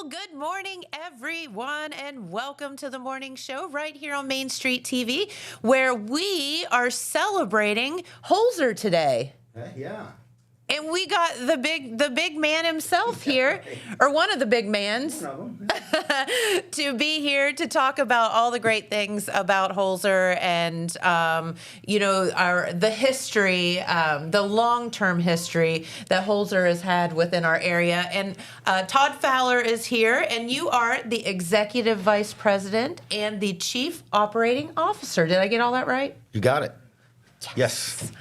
Well, good morning, everyone, and welcome to the morning show right here on Main Street TV, where we are celebrating Holzer today. Yeah. And we got the big man himself here, or one of the big mans, to be here to talk about all the great things about Holzer and the history, the long-term history that Holzer has had within our area. And Todd Fowler is here, and you are the Executive Vice President and the Chief Operating Officer. Did I get all that right? You got it. Yes.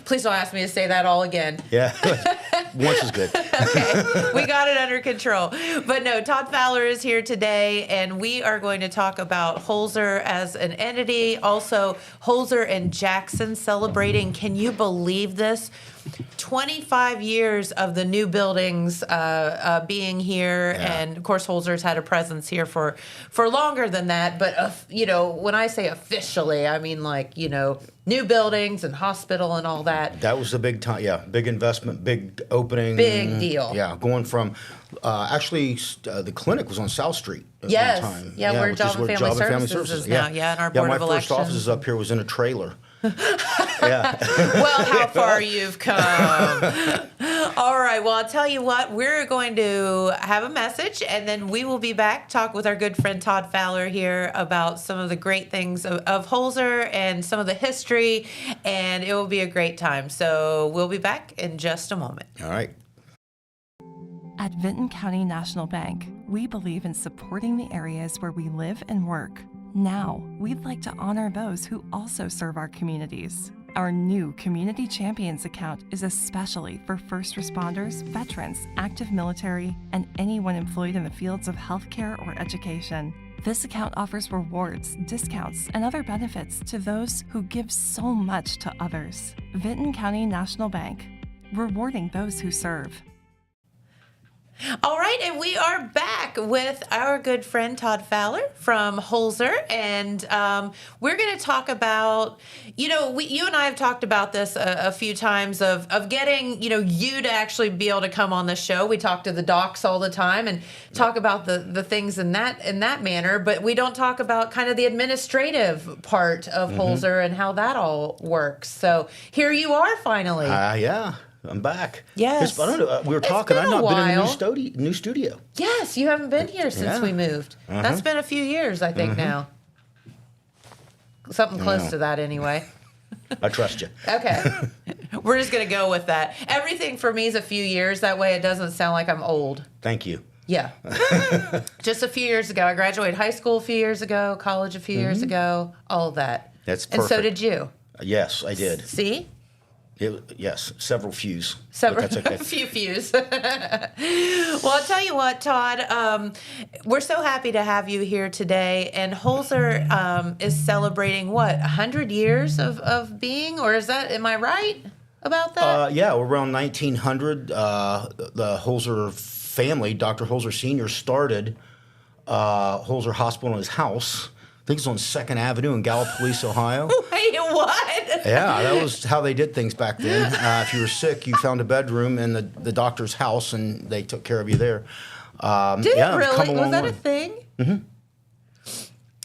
Please don't ask me to say that all again. Yeah. Once is good. Okay. We got it under control. But no, Todd Fowler is here today, and we are going to talk about Holzer as an entity. Also, Holzer and Jackson celebrating, can you believe this? 25 years of the new buildings being here, Yeah. and of course Holzer's had a presence here for longer than that. But when I say officially, I mean new buildings and hospital and all that. That was a big time. Yeah, big investment, big opening. Big deal. Yeah, going from the clinic was on South Street at Yes. one time. Yeah, where which Job is and where Family Job and Services is now. Yeah, and our Board my of first Elections. office up here was in a trailer. Yeah. Well, how far you've come. All right. Well, I'll tell you what, we're going to have a message, and then we will be back, talk with our good friend Todd Fowler here about some of the great things of Holzer and some of the history, and it will be a great time. So we'll be back in just a moment. All right. At Vinton County National Bank, we believe in supporting the areas where we live and work. Now, we'd like to honor those who also serve our communities. Our new Community Champions account is especially for first responders, veterans, active military, and anyone employed in the fields of healthcare or education. This account offers rewards, discounts, and other benefits to those who give so much to others. Vinton County National Bank, rewarding those who serve. All right, and we are back with our good friend Todd Fowler from Holzer, and we're going to talk about, you and I have talked about this a few times of getting, you to actually be able to come on the show. We talk to the docs all the time and talk about the things in that manner, but we don't talk about kind of the administrative part of Holzer and how that all works. So here you are finally. Yeah. I'm back. Yes. I don't know. We were talking. been I've a not been in while. a new studio. Yes, you haven't been here since we moved. That's been a few years, I think, now. Something close to that, anyway. I trust you. Okay. We're just going to go with that. Everything for me is a few years. That way it doesn't sound like I'm old. Thank you. Yeah. Just a few years ago. I graduated high school a few years ago, college a few years ago, all of that. That's And so perfect. did you. Yes, I did. See? Yes, several fews. Several, But that's okay. a few views. Well, I'll tell you what, Todd, we're so happy to have you here today. And Holzer is celebrating, 100 years of being? Or am I right about that? Yeah, around 1900, the Holzer family, Dr. Holzer Sr., started Holzer Hospital in his house. I think it's on 2nd Avenue in Gallipolis, Ohio. Wait, what? Yeah, that was how they did things back then. If you were sick, you found a bedroom in the doctor's house, and they took care of you there. Did it really? Was that a thing?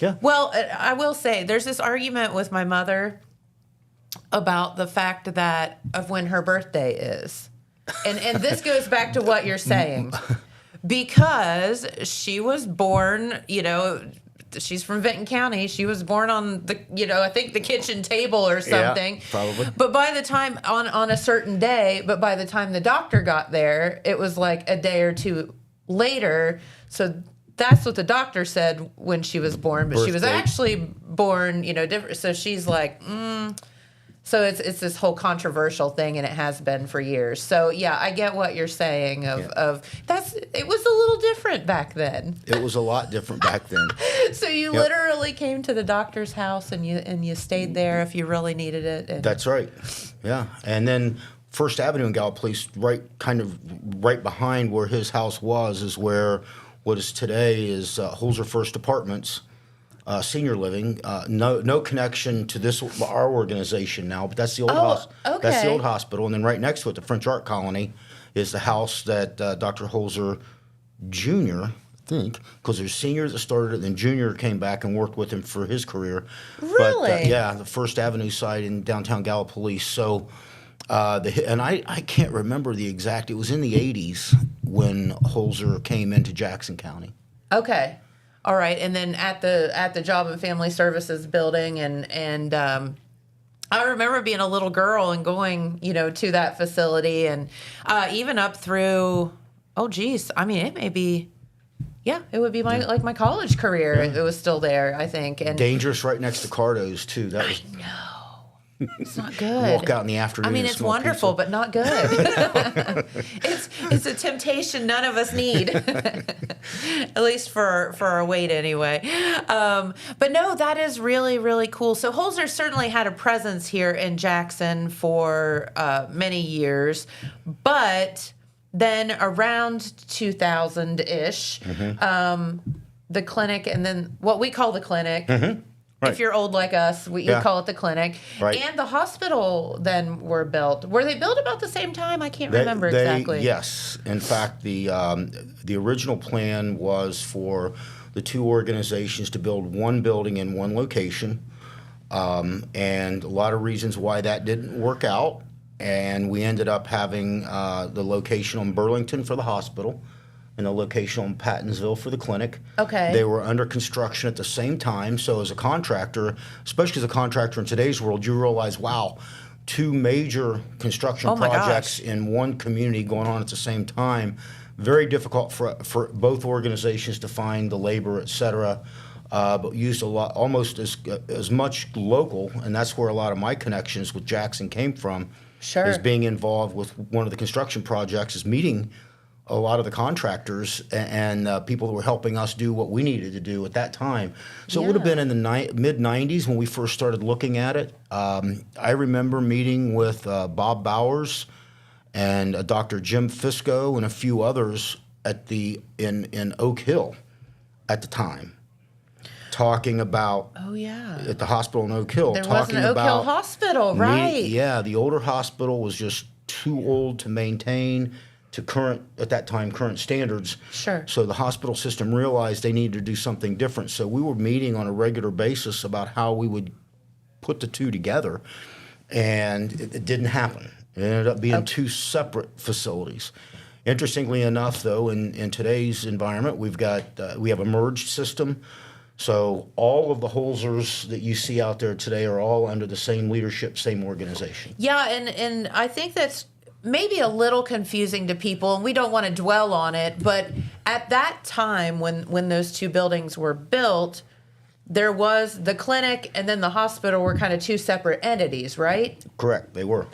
Yeah. Well, I will say, there's this argument with my mother about the fact that of when her birthday is. And this goes back to what you're saying. Because she was born, she's from Vinton County. She was born on I think the kitchen table or something. Yeah, probably. But by the time, on a certain day, but by the time the doctor got there, it was like a day or two later. So that's what the doctor said when she was born. But she was actually born, different. So she's like, So it's this whole controversial thing, and it has been for years. So yeah, I get what you're saying it was a little different back then. It was a lot different back then. So you literally came to the doctor's house and you stayed there if you really needed it. That's right. Yeah. And then First Avenue in Gallipolis, right behind where his house was, is where what is today is Holzer First Apartments. Senior living, no connection to our organization now, but that's the old That's the old hospital, and then right next to it, the French Art Colony, is the house that Dr. Holzer junior, I think, because there's senior that started it, then junior came back and worked with him for his career. Really? But, yeah, the First Avenue site in downtown Gallipolis. So, and I can't remember the exact, it was in the 80s when Holzer came into Jackson County. Okay. All right. And then at the Job and Family Services building and I remember being a little girl and going, to that facility and even up through, it may be, it would be my college career. Yeah. It was still there, I think. And Dangerous right next to Cardo's, too. That was. No. It's not good. Walk out in the afternoon. It's wonderful, but not good. It's a temptation none of us need, at least for our weight anyway. But no, that is really, really cool. So Holzer certainly had a presence here in Jackson for many years, but then around 2000-ish, the clinic, and then what we call the clinic. Mm-hmm. Right. If you're old like us, you call it the clinic. Right. And the hospital then were built. Were they built about the same time? I can't remember exactly. Yes. In fact, the original plan was for the two organizations to build one building in one location, and a lot of reasons why that didn't work out. And we ended up having the location on Burlington for the hospital and the location on Pattonsville for the clinic. Okay. They were under construction at the same time. So as a contractor, especially as a contractor in today's world, you realize, wow, two major construction projects in one community going on at the same time. Very difficult for both organizations to find the labor, et cetera. But used a lot, almost as much local, and that's where a lot of my connections with Jackson came from. Sure. Is being involved with one of the construction projects, is meeting a lot of the contractors and people that were helping us do what we needed to do at that time. So it would have been in the mid-'90s when we first started looking at it. I remember meeting with Bob Bowers and Dr. Jim Fisco and a few others in Oak Hill at the time, talking about at the hospital in Oak Hill. There was an Oak Hill hospital, right? The older hospital was just too old to maintain to current standards. Sure. So the hospital system realized they needed to do something different. So we were meeting on a regular basis about how we would put the two together, and it didn't happen. It ended up being two separate facilities. Interestingly enough, though, in today's environment, we have a merged system. So all of the Holzers that you see out there today are all under the same leadership, same organization. Yeah, and I think that's maybe a little confusing to people, and we don't want to dwell on it, but at that time when those two buildings were built, there was the clinic and then the hospital were kind of two separate entities, right? Correct, they were.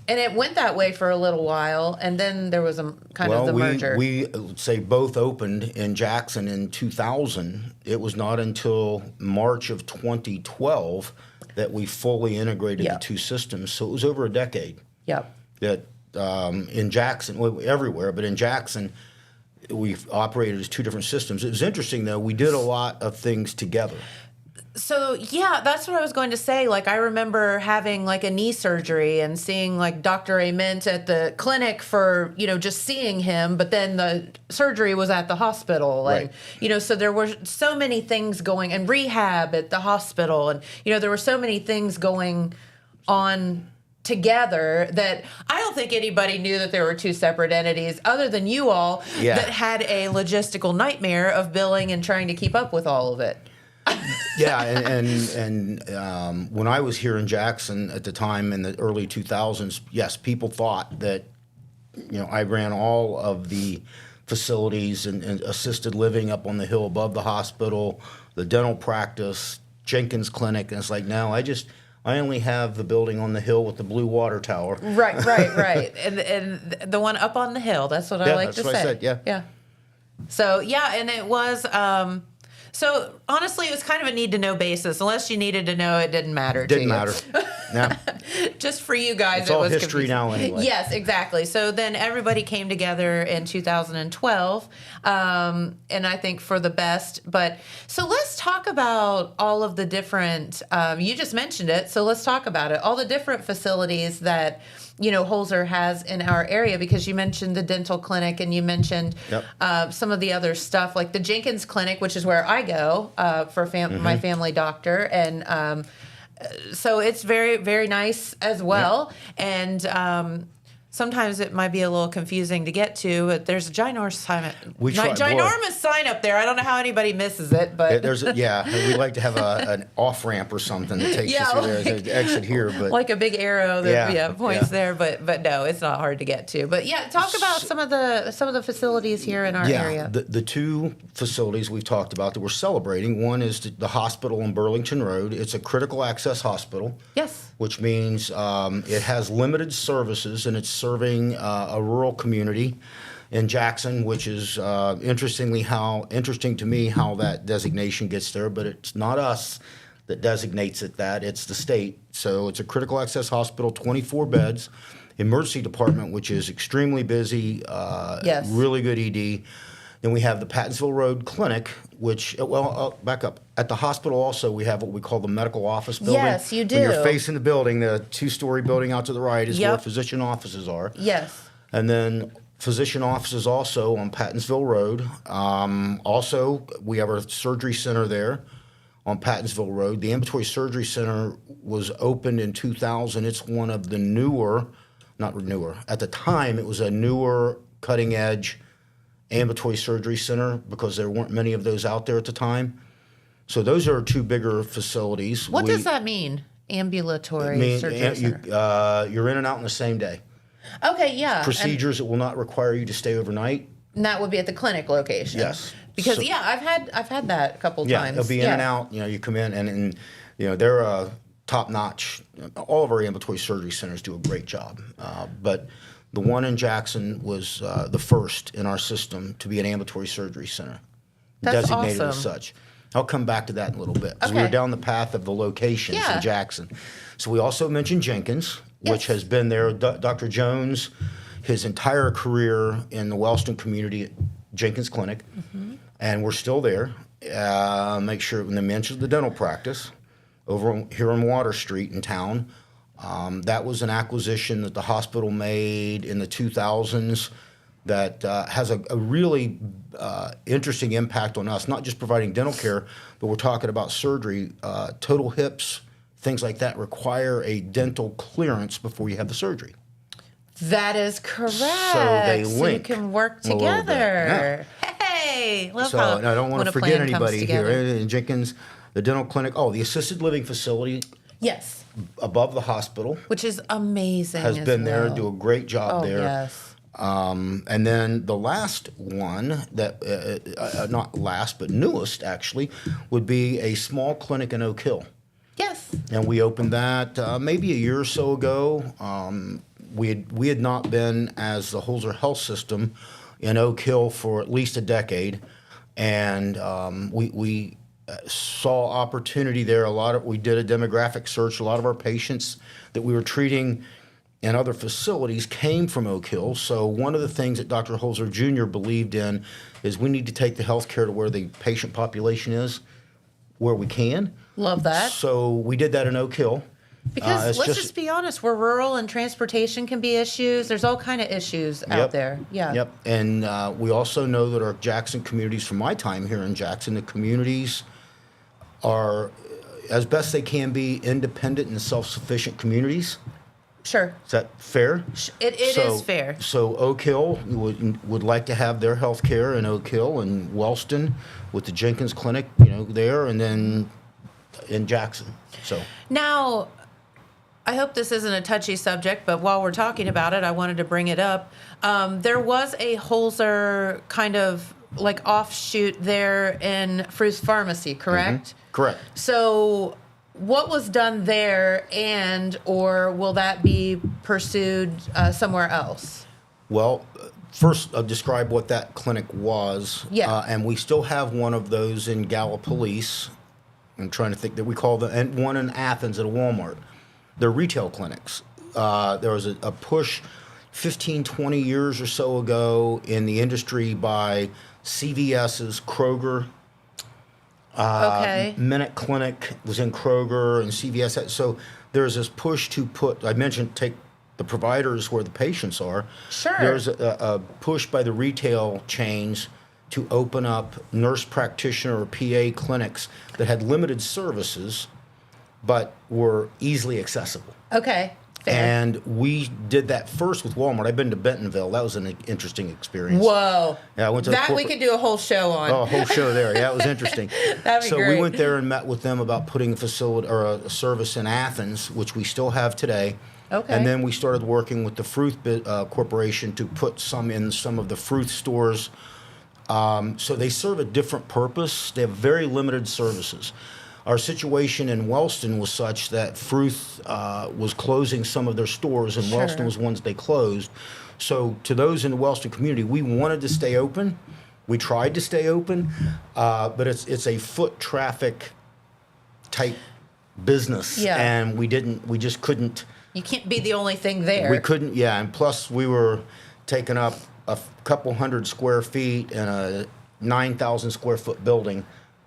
And it went that way for a little while, and then there was a kind of the merger. We say both opened in Jackson in 2000. It was not until March of 2012 that we fully integrated the two systems. So it was over a decade. Yep. That in Jackson, everywhere, but in Jackson, we operated as two different systems. It was interesting, though. We did a lot of things together. So, yeah, that's what I was going to say. Like, I remember having, like, a knee surgery and seeing, like, Dr. Ament at the clinic for, just seeing him, but then the surgery was at the hospital. And, so there were so many things going, and rehab at the hospital. And, there were so many things going on together that I don't think anybody knew that there were two separate entities other than you all that had a logistical nightmare of billing and trying to keep up with all of it. And when I was here in Jackson at the time in the early 2000s, yes, people thought that, I ran all of the facilities and assisted living up on the hill above the hospital, the dental practice, Jenkins Clinic, and it's like, no, I only have the building on the hill with the blue water tower. Right. And the one up on the hill, that's what I like to say. That's what I said, Yeah. So, and it was, so honestly, it was kind of a need-to-know basis. Unless you needed to know, it didn't matter to you. Didn't matter. No. Just for you guys, it's it all was history confusing. now anyway. Yes, exactly. So then everybody came together in 2012, and I think for the best. But so let's talk about all of the different, you just mentioned it, so let's talk about it. All the different facilities that Holzer has in our area, because you mentioned the dental clinic and you mentioned some of the other stuff like the Jenkins Clinic, which is where I go for my family doctor. And so it's very, very nice as well. And sometimes it might be a little confusing to get to, but there's a ginormous sign up there. I don't know how anybody misses it, but we like to have an off ramp or something that takes you through there. There's an exit here, but like a big arrow that points there. But no, it's not hard to get to. But talk about some of the facilities here in our area. The two facilities we've talked about that we're celebrating. One is the hospital on Burlington Road. It's a critical access hospital. Yes. Which means it has limited services, and it's serving a rural community in Jackson, which is interesting to me how that designation gets there. But it's not us that designates it that; it's the state. So it's a critical access hospital, 24 beds, emergency department, which is extremely busy. Really good ED. Then we have the Pattinsville Road Clinic, which, I'll back up. At the hospital also, we have what we call the medical office building. Yes, you do. When you're facing the building, the 2-story building out to the right is where physician offices are. Yes. And then physician offices also on Pattinsville Road. Also, we have our surgery center there on Pattinsville Road. The Ambulatory Surgery Center was opened in 2000. It's one of the at the time, it was a newer, cutting-edge ambulatory surgery center because there weren't many of those out there at the time. So those are two bigger facilities. What does that mean, ambulatory surgery center? You're in and out in the same day. Okay, yeah. Procedures that will not require you to stay overnight. And that would be at the clinic location. Yes. Because I've had that a couple times. Yeah, it'll be in and out. You come in and they're top notch. All of our ambulatory surgery centers do a great job, but the one in Jackson was the first in our system to be an ambulatory surgery center. That's designated awesome. as such. I'll come back to that in a little bit. Okay. We were down the path of the locations in Jackson. So we also mentioned Jenkins, which has been there. Dr. Jones, his entire career in the Wellston community at Jenkins Clinic, and we're still there. Make sure when they mentioned the dental practice over here on Water Street in town. That was an acquisition that the hospital made in the 2000s that has a really interesting impact on us, not just providing dental care, but we're talking about surgery. Total hips, things like that require a dental clearance before you have the surgery. That is correct. So they link. So you can work together. Hey, love how I don't want to forget anybody here. In Jenkins, the dental clinic, the assisted living facility. Yes. Above the hospital. Which is amazing. Has been there, do a great job there. Yes. And then the last one, that not last, but newest actually, would be a small clinic in Oak Hill. Yes. And we opened that maybe a year or so ago. We had not been, as the Holzer Health System, in Oak Hill for at least a decade. And we saw opportunity there. We did a demographic search. A lot of our patients that we were treating in other facilities came from Oak Hill. So one of the things that Dr. Holzer Jr. believed in is we need to take the healthcare to where the patient population is, where we can. Love that. So we did that in Oak Hill. Because let's just be honest, we're rural and transportation can be issues. There's all kind of issues out there. Yeah. Yep. And we also know that our Jackson communities, from my time here in Jackson, the communities are, as best they can be, independent and self-sufficient communities. Sure. Is that fair? It is fair. So Oak Hill would like to have their health care in Oak Hill and Wellston with the Jenkins Clinic, there, and then in Jackson. So now, I hope this isn't a touchy subject, but while we're talking about it, I wanted to bring it up. There was a Holzer kind of like offshoot there in Fru's Pharmacy, correct? Correct. So what was done there, or will that be pursued somewhere else? Well, first I'll describe what that clinic was. Yeah. And we still have one of those in Gallipolis. I'm trying to think that we call and one in Athens at a Walmart. They're retail clinics. There was a push 15, 20 years or so ago in the industry by CVS's, Kroger. Minute Clinic was in Kroger and CVS. So there's this push to take the providers where the patients are. Sure. There's a push by the retail chains to open up nurse practitioner or PA clinics that had limited services but were easily accessible. Okay. Fair. And we did that first with Walmart. I've been to Bentonville. That was an interesting experience. Whoa. Yeah, I went to that we could do a whole show on. Oh, a whole show there. Yeah, it was interesting. That'd be so great. we went there and met with them about putting a facility or a service in Athens, which we still have today. Okay. And then we started working with the Fruth Corporation to put some in some of the Fruth stores. So they serve a different purpose. They have very limited services. Our situation in Wellston was such that Fruth was closing some of their stores, and Sure. Wellston was ones they closed. So to those in the Wellston community, we wanted to stay open. We tried to stay open, but it's a foot traffic type business, Yeah. and we just couldn't. You can't be the only thing there. We couldn't, yeah, and plus we were taking up a couple hundred square feet in a 9,000 square foot building,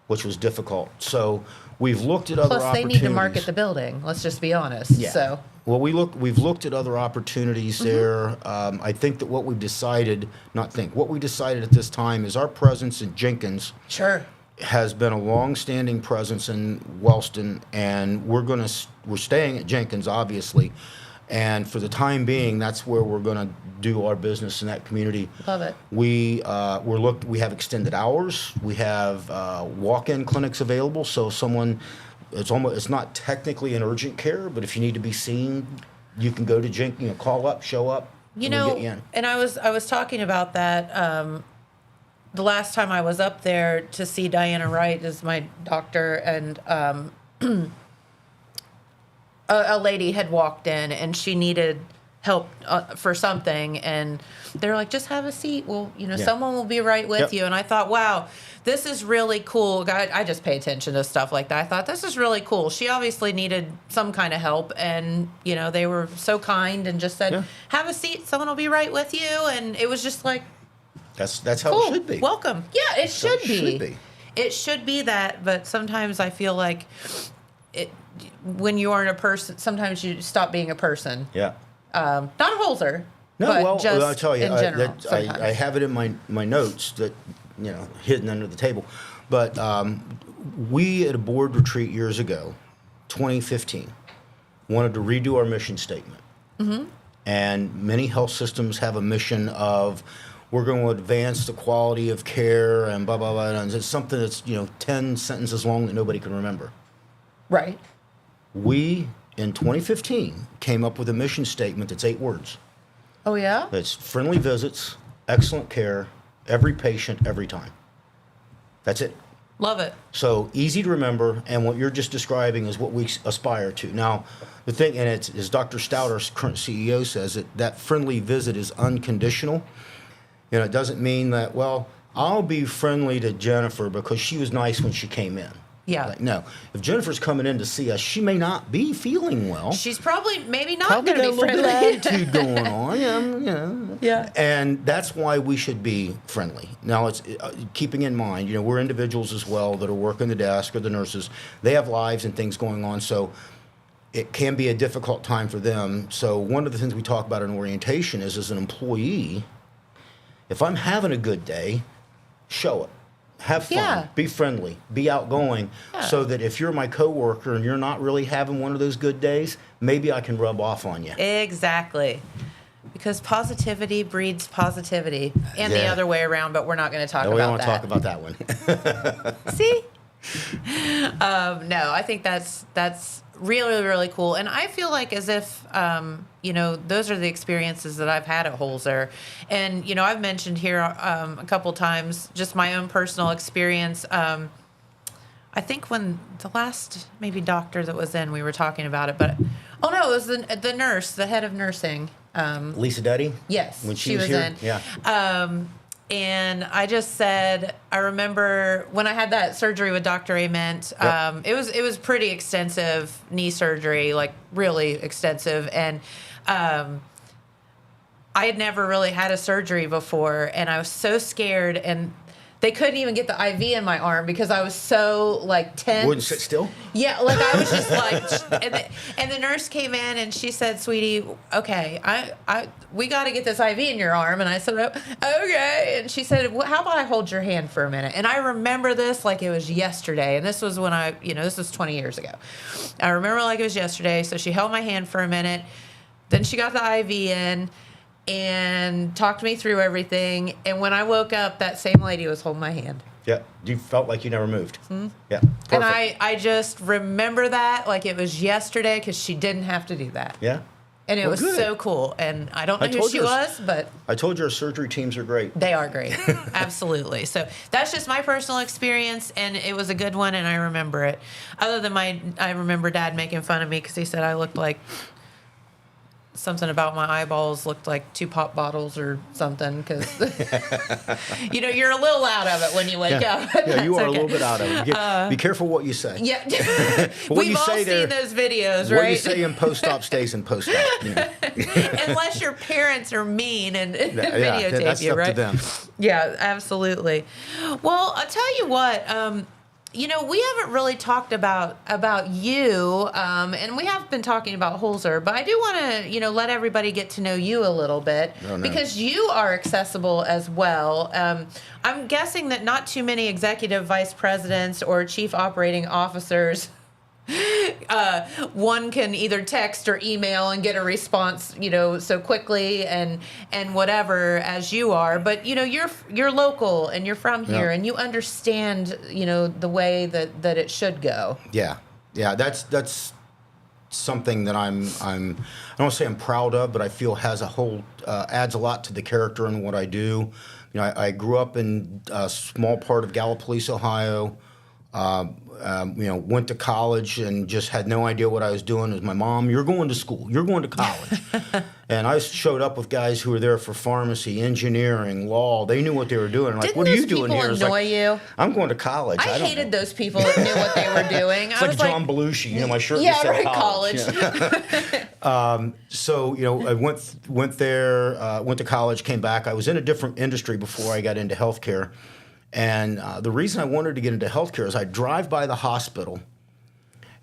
which was difficult. So we've looked at other Plus, they opportunities. need to market the building. Let's just be honest. Yeah. So, Well, we've looked at other opportunities there. I think that what we decided at this time is our presence in Jenkins sure. has been a long-standing presence in Wellston, and we're staying at Jenkins, obviously. And for the time being, that's where we're going to do our business in that community. Love it. We have extended hours. We have walk-in clinics available. So it's not technically an urgent care, but if you need to be seen, you can go to Jenkins, call up, show up. You and we'll know, get you in. and I was talking about that the last time I was up there to see Diana Wright as my doctor, and a lady had walked in and she needed help for something, and they're like, just have a seat. Well, someone will be right with Yep. you. And I thought, wow, this is really cool. I just pay attention to stuff like that. I thought, this is really cool. She obviously needed some kind of help, and they were so kind and just said, Yeah. have a seat. Someone will be right with you. And it was just like, That's how cool. it should be. Welcome. Yeah, it should it be. should be. It should be that, but sometimes I feel like when you aren't a person, sometimes you stop being a person. Yeah. Not a Holzer, No, but well, just I'll tell you, in general. I have it in my notes that hidden under the table. But we at a board retreat years ago, 2015, wanted to redo our mission statement. Mm-hmm. And many health systems have a mission of we're going to advance the quality of care and blah blah blah. And it's something that's 10 sentences long that nobody can remember. Right. We in 2015 came up with a mission statement that's 8 words. Oh yeah. It's friendly visits, excellent care, every patient, every time. That's it. Love it. So easy to remember, and what you're just describing is what we aspire to. Now, the thing, and it's, as Dr. Stout, our current CEO, says, that friendly visit is unconditional. It doesn't mean that, well, I'll be friendly to Jennifer because she was nice when she came in. Yeah. Like, no. If Jennifer's coming in to see us, she may not be feeling well. She's maybe not Probably going to got be a little friendly. bit of attitude going on. Yeah. And that's why we should be friendly. Now, it's keeping in mind, we're individuals as well that are working the desk or the nurses. They have lives and things going on, so it can be a difficult time for them. So one of the things we talk about in orientation is, as an employee, if I'm having a good day, show it. Have fun, Yeah. be friendly, be outgoing, Yeah. so that if you're my coworker and you're not really having one of those good days, maybe I can rub off on you. Exactly. Because positivity breeds positivity, and the Yeah. other way around, but we're not going to talk No, we don't about want to that. talk about that one. See? No, I think that's really, really cool. And I feel like as if, those are the experiences that I've had at Holzer. And, I've mentioned here a couple times just my own personal experience. I think when the last maybe doctor that was in, we were talking about it, but, oh no, it was the nurse, the head of nursing. Lisa Duddy? Yes, When she was here? in. Yeah. And I just said, I remember when I had that surgery with Dr. Ament, Yep. it was pretty extensive knee surgery, like really extensive. And I had never really had a surgery before, and I was so scared. And they couldn't even get the IV in my arm because I was so like tense. Wouldn't sit still? Yeah, like I was just like, and the nurse came in and she said, "Sweetie, okay, we got to get this IV in your arm." And I said, "Oh, okay." And she said, "Well, how about I hold your hand for a minute?" And I remember this like it was yesterday. And this was when this was 20 years ago. I remember like it was yesterday. So she held my hand for a minute. Then she got the IV in and talked me through everything. And when I woke up, that same lady was holding my hand. Yeah. You felt like you never moved. Mm-hmm. Yeah. Perfect. And I just remember that like it was yesterday because she didn't have to do that. Yeah. And it was good. so cool. And I don't know who she was, but I told you our surgery teams are great. They are great. Absolutely. So that's just my personal experience, and it was a good one, and I remember it. Other than I remember Dad making fun of me because he said I looked like something about my eyeballs looked like 2 pop bottles or something because, you're a little out of it when you wake up. Yeah, you are a little bit out of it. Be careful what you say. Yeah. We've all seen those videos, right? What you say in post-op stays in post-op. Unless your parents are mean and videotape that's you, up right? to them. Yeah, absolutely. Well, I'll tell you what, we haven't really talked about you, and we have been talking about Holzer, but I do want to, let everybody get to know you a little bit because you are accessible as well. I'm guessing that not too many executive vice presidents or chief operating officers one can either text or email and get a response, so quickly and whatever as you are. But you're local and you're from here and you understand, the way that it should go. Yeah, that's something that I don't want to say I'm proud of, but I feel has adds a lot to the character and what I do. I grew up in a small part of Gallipolis, Ohio. Went to college and just had no idea what I was doing. It was my mom, "You're going to school. You're going to college." And I showed up with guys who were there for pharmacy, engineering, law. They knew what they were doing. Like, "What are you doing here?" Didn't those people annoy you? I'm going to college. I hated those people that knew what they were doing. It's like John Belushi, my shirt just said right, college. So, I went there, went to college, came back. I was in a different industry before I got into healthcare. And the reason I wanted to get into healthcare is I'd drive by the hospital,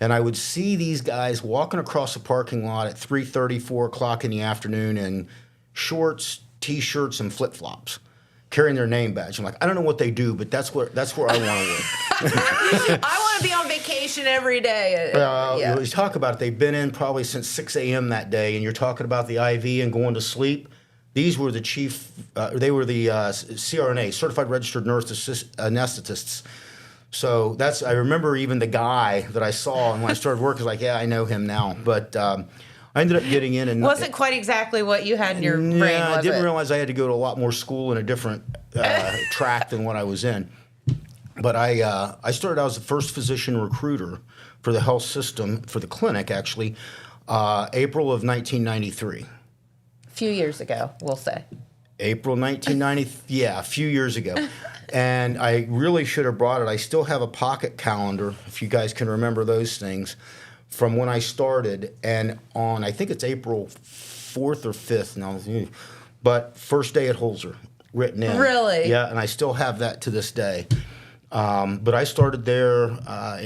and I would see these guys walking across the parking lot at 3:30, 4 o'clock in the afternoon in shorts, T-shirts, and flip-flops, carrying their name badge. I'm like, I don't know what they do, but that's where I want to work. I want to be on vacation every day. You talk about it. They've been in probably since 6 a.m. that day, and you're talking about the IV and going to sleep. These were the they were the CRNA, Certified Registered Nurse Anesthetists. So I remember even the guy that I saw, and when I started working, I was like, yeah, I know him now. But I ended up getting in. And wasn't quite exactly what you had in your brain, was I didn't realize I had to go to a lot more school in a different track than what I was in. But I started out as the first physician recruiter for the health system, for the clinic, actually, April of 1993. Few years ago, we'll say. April 1990, a few years ago. And I really should have brought it. I still have a pocket calendar, if you guys can remember those things, from when I started. And on, I think it's April 4th or 5th now, but first day at Holzer, written in. Really? Yeah, and I still have that to this day. But I started there,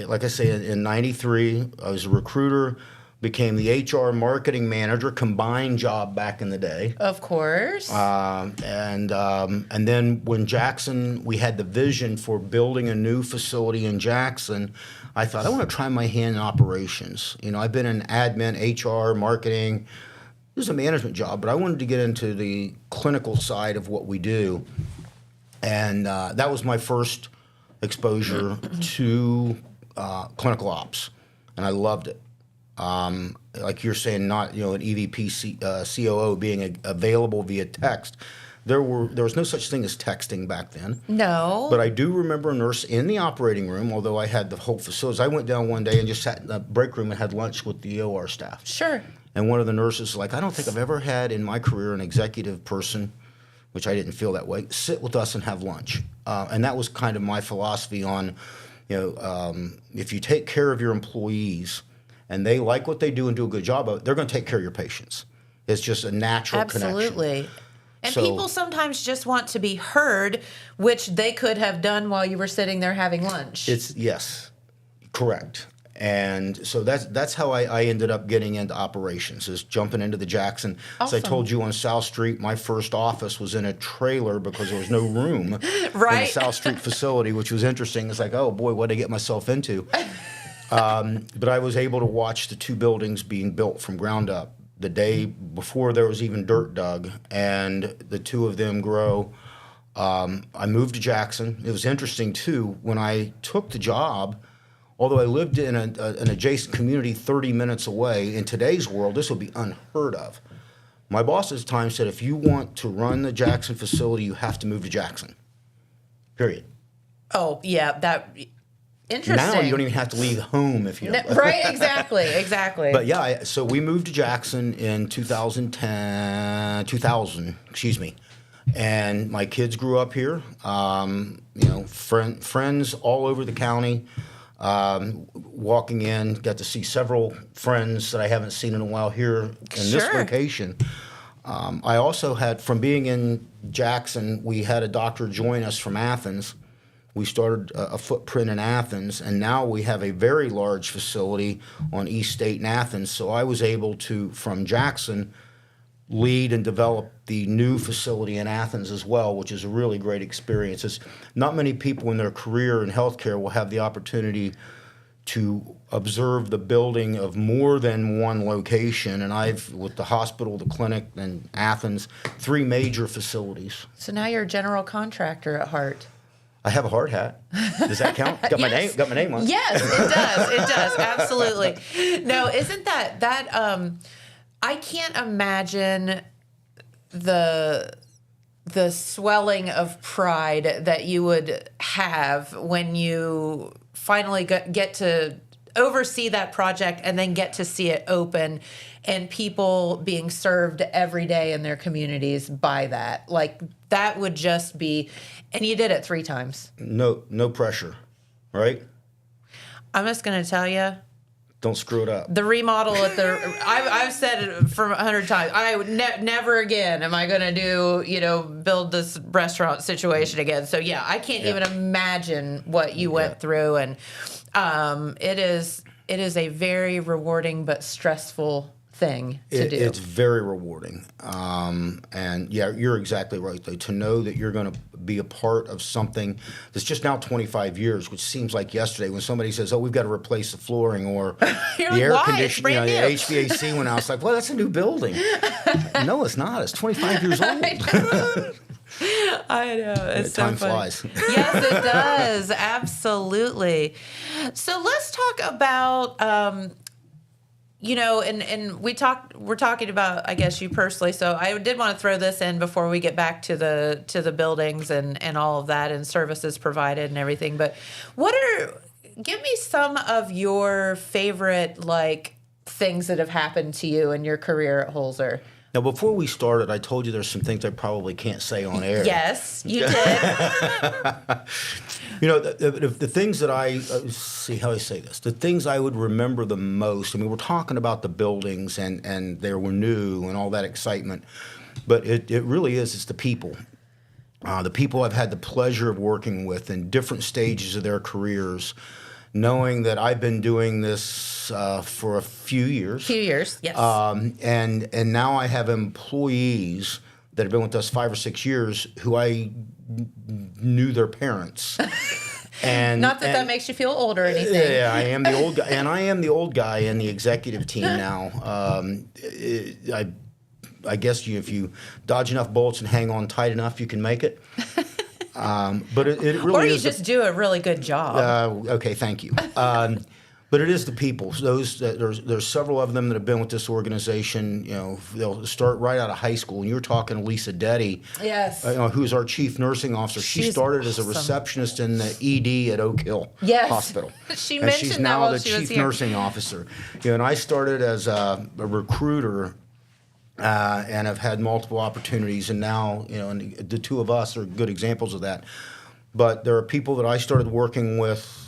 like I say, in 93. I was a recruiter. Became the HR marketing manager, combined job back in the day. Of course. And then when Jackson, we had the vision for building a new facility in Jackson, I thought, I want to try my hand in operations. I've been in admin, HR, marketing. It was a management job, but I wanted to get into the clinical side of what we do. And that was my first exposure to clinical ops, and I loved it. Like you're saying, not an EVP, COO being available via text. There was no such thing as texting back then. No. But I do remember a nurse in the operating room, although I had the whole facility. I went down one day and just sat in the break room and had lunch with the OR staff. Sure. And one of the nurses was like, I don't think I've ever had in my career an executive person, which I didn't feel that way, sit with us and have lunch. And that was kind of my philosophy on, if you take care of your employees and they like what they do and do a good job of it, they're going to take care of your patients. It's just a natural connection. Absolutely. And So- people sometimes just want to be heard, which they could have done while you were sitting there having lunch. Yes, correct. And so that's how I ended up getting into operations, is jumping into the Jackson. As I Awesome. told you, on South Street, my first office was in a trailer because there was no room in the Right. South Street facility, which was interesting. It's like, oh boy, what did I get myself into? But I was able to watch the 2 buildings being built from ground up the day before there was even dirt dug, and the 2 of them grow. I moved to Jackson. It was interesting too, when I took the job, although I lived in an adjacent community 30 minutes away, in today's world, this would be unheard of. My boss at the time said, if you want to run the Jackson facility, you have to move to Jackson. Period. Oh, yeah, that interesting. Now you don't even have to leave home if you don't. Right, exactly. But yeah, so we moved to Jackson in 2000, excuse me. And my kids grew up here. Friends all over the county. Walking in, got to see several friends that I haven't seen in a while here in this Sure. location. I also had, from being in Jackson, we had a doctor join us from Athens. We started a footprint in Athens, and now we have a very large facility on East State in Athens. So I was able to, from Jackson, lead and develop the new facility in Athens as well, which is a really great experience. It's not many people in their career in healthcare will have the opportunity to observe the building of more than one location. And I've, with the hospital, the clinic, and Athens, 3 major facilities. So now you're a general contractor at heart. I have a hard hat. Does that count? Got my Yes. name on it. Yes, it does. It does. Absolutely. No, isn't that I can't imagine the swelling of pride that you would have when you finally get to oversee that project and then get to see it open and people being served every day in their communities by that. Like, that would just be, and you did it 3 times. No pressure, right? I'm just going to tell you, Don't screw it up. the remodel at I've said it for 100 times. I would never again am I going to build this restaurant situation again. So yeah, I can't even imagine what you went through, and it is a very rewarding but stressful thing to do. It's very rewarding. And yeah, you're exactly right, though. To know that you're going to be a part of something that's just now 25 years, which seems like yesterday, when somebody says, oh, we've got to replace the flooring, or You're the like, air why? It's conditioning, brand the new. HVAC went out. It's like, well, that's a new building. No, it's not. It's 25 years old. I know. It's so Time funny. flies. Yes, it does. Absolutely. So let's talk about, and we're talking about, I guess, you personally. So I did want to throw this in before we get back to the buildings and all of that and services provided and everything. But give me some of your favorite, things that have happened to you in your career at Holzer. Now, before we started, I told you there's some things I probably can't say on air. Yes, you did. The things that let's see how I say this. The things I would remember the most, I mean, we're talking about the buildings and they were new and all that excitement, but it really is, it's the people. The people I've had the pleasure of working with in different stages of their careers, knowing that I've been doing this for a few years. Yes. And now I have employees that have been with us 5 or 6 years who I knew their parents. And Not that makes you feel old or anything. Yeah, I am the old guy, and I am the old guy in the executive team now. I guess if you dodge enough bullets and hang on tight enough, you can make it. But it really Or you is. just do a really good job. Okay, thank you. But it is the people. There's several of them that have been with this organization. They'll start right out of high school. And you were talking to Lisa Detty, Yes. who's our chief nursing officer. She She's started as a awesome. receptionist in the ED at Oak Hill Yes. Hospital. She and mentioned she's that now while the she was chief here. nursing officer. And I started as a recruiter. And I've had multiple opportunities, and now and the 2 of us are good examples of that. But there are people that I started working with.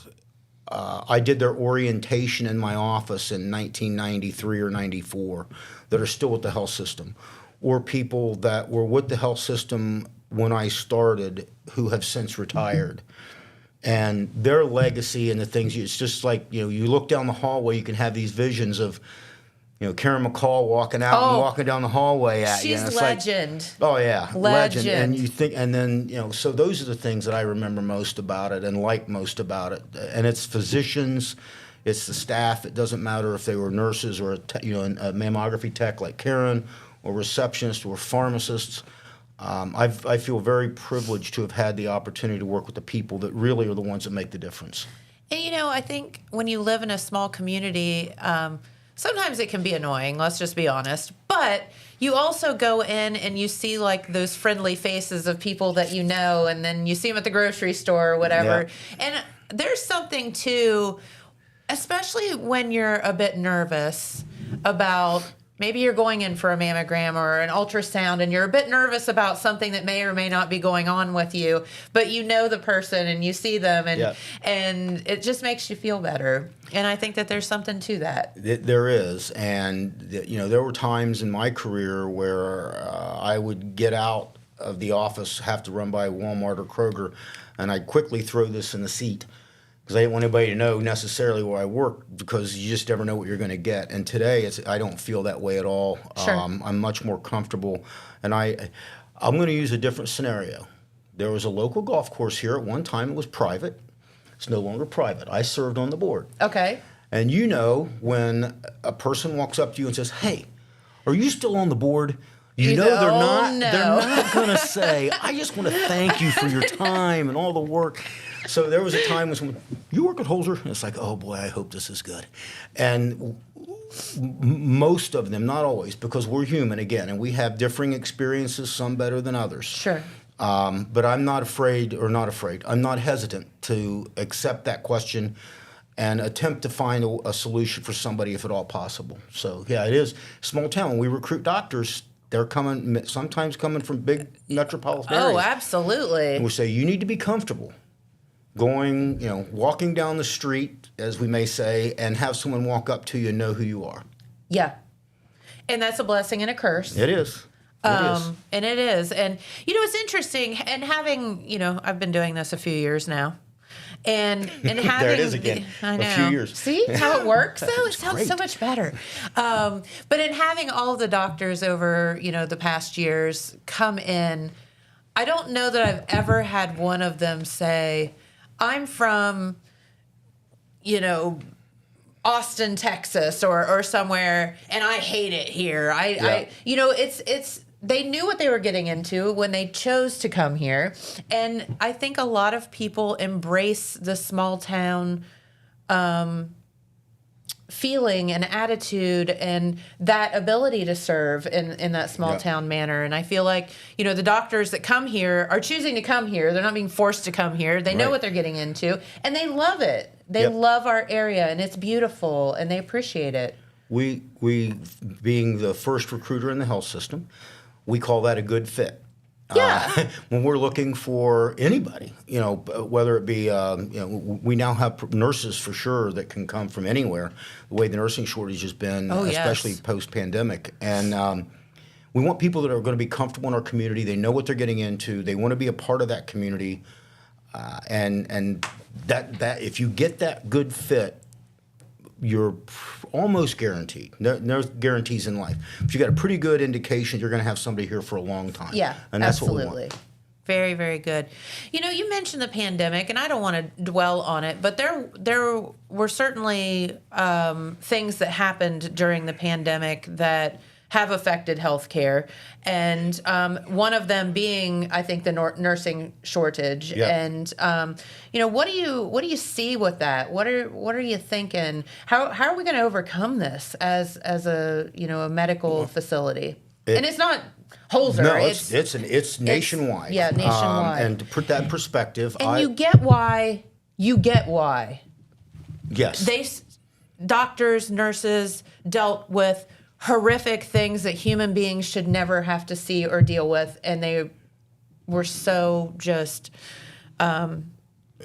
I did their orientation in my office in 1993 or 94 that are still with the health system. or people that were with the health system when I started who have since retired. And their legacy and the things, it's just like, you look down the hallway, you can have these visions of, Karen McCall walking out and walking down the hallway at you. She's It's legend. Oh yeah, Legend. And you think, and then so those are the things that I remember most about it and like most about it. And it's physicians, it's the staff. It doesn't matter if they were nurses or a mammography tech like Karen, or receptionists or pharmacists. I feel very privileged to have had the opportunity to work with the people that really are the ones that make the difference. And I think when you live in a small community, sometimes it can be annoying, let's just be honest. But you also go in and you see like those friendly faces of people that you know, and then you see them at the grocery store or whatever. Yeah. And there's something too, especially when you're a bit nervous about maybe you're going in for a mammogram or an ultrasound and you're a bit nervous about something that may or may not be going on with you, but you know the person and you see them and it just makes you feel better. And I think that there's something to that. There is. And, there were times in my career where I would get out of the office, have to run by Walmart or Kroger, and I'd quickly throw this in the seat, because I didn't want anybody to know necessarily where I work, because you just never know what you're going to get. And today, I don't feel that way at all. Sure. I'm much more comfortable. And I'm going to use a different scenario. There was a local golf course here. At one time, it was private. It's no longer private. I served on the board. Okay. And when a person walks up to you and says, "Hey, are you still on the board?" They're not going to say, "I just want to thank you for your time and all the work." So there was a time when someone, "You work at Holzer?" And it's like, "Oh boy, I hope this is good." And most of them, not always, because we're human again, and we have differing experiences, some better than others. Sure. But I'm not I'm not hesitant to accept that question and attempt to find a solution for somebody if at all possible. So yeah, it is small town. We recruit doctors. They're sometimes coming from big metropolitan areas. Oh, absolutely. And we say, you need to be comfortable going, walking down the street, as we may say, and have someone walk up to you and know who you are. Yeah. And that's a blessing and a curse. It is. And it is. And, it's interesting. And having, I've been doing this a few years now. And having... There it is again. I know. A few years. See how it works, though? It sounds great. so much better. But in having all of the doctors over, the past years come in, I don't know that I've ever had one of them say, "I'm from, Austin, Texas, or somewhere, and I hate it here." It's they knew what they were getting into when they chose to come here, and I think a lot of people embrace the small town feeling and attitude and that ability to serve in that small town manner. And I feel like, the doctors that come here are choosing to come here. They're not being forced to come here. They know what they're getting into, and they love it. They love our area, and it's beautiful, and they appreciate it. We being the first recruiter in the health system, we call that a good fit. Yeah. When we're looking for anybody, whether it be, we now have nurses for sure that can come from anywhere, the way the nursing shortage has been, especially post-pandemic. And we want people that are going to be comfortable in our community. They know what they're getting into. They want to be a part of that community. And that if you get that good fit, you're almost guaranteed. No guarantees in life. But you got a pretty good indication you're going to have somebody here for a long time. Yeah, and that's absolutely. What we want. Very, very good. You mentioned the pandemic, and I don't want to dwell on it, but there were certainly things that happened during the pandemic that have affected healthcare, and one of them being, I think, the nursing shortage. Yeah. And what do you see with that? What are you thinking? How are we going to overcome this as a a medical facility? And it's not Holzer. No, it's nationwide. Nationwide. And to put that in perspective, and you get why. Yes. Doctors, nurses dealt with horrific things that human beings should never have to see or deal with, and they were so just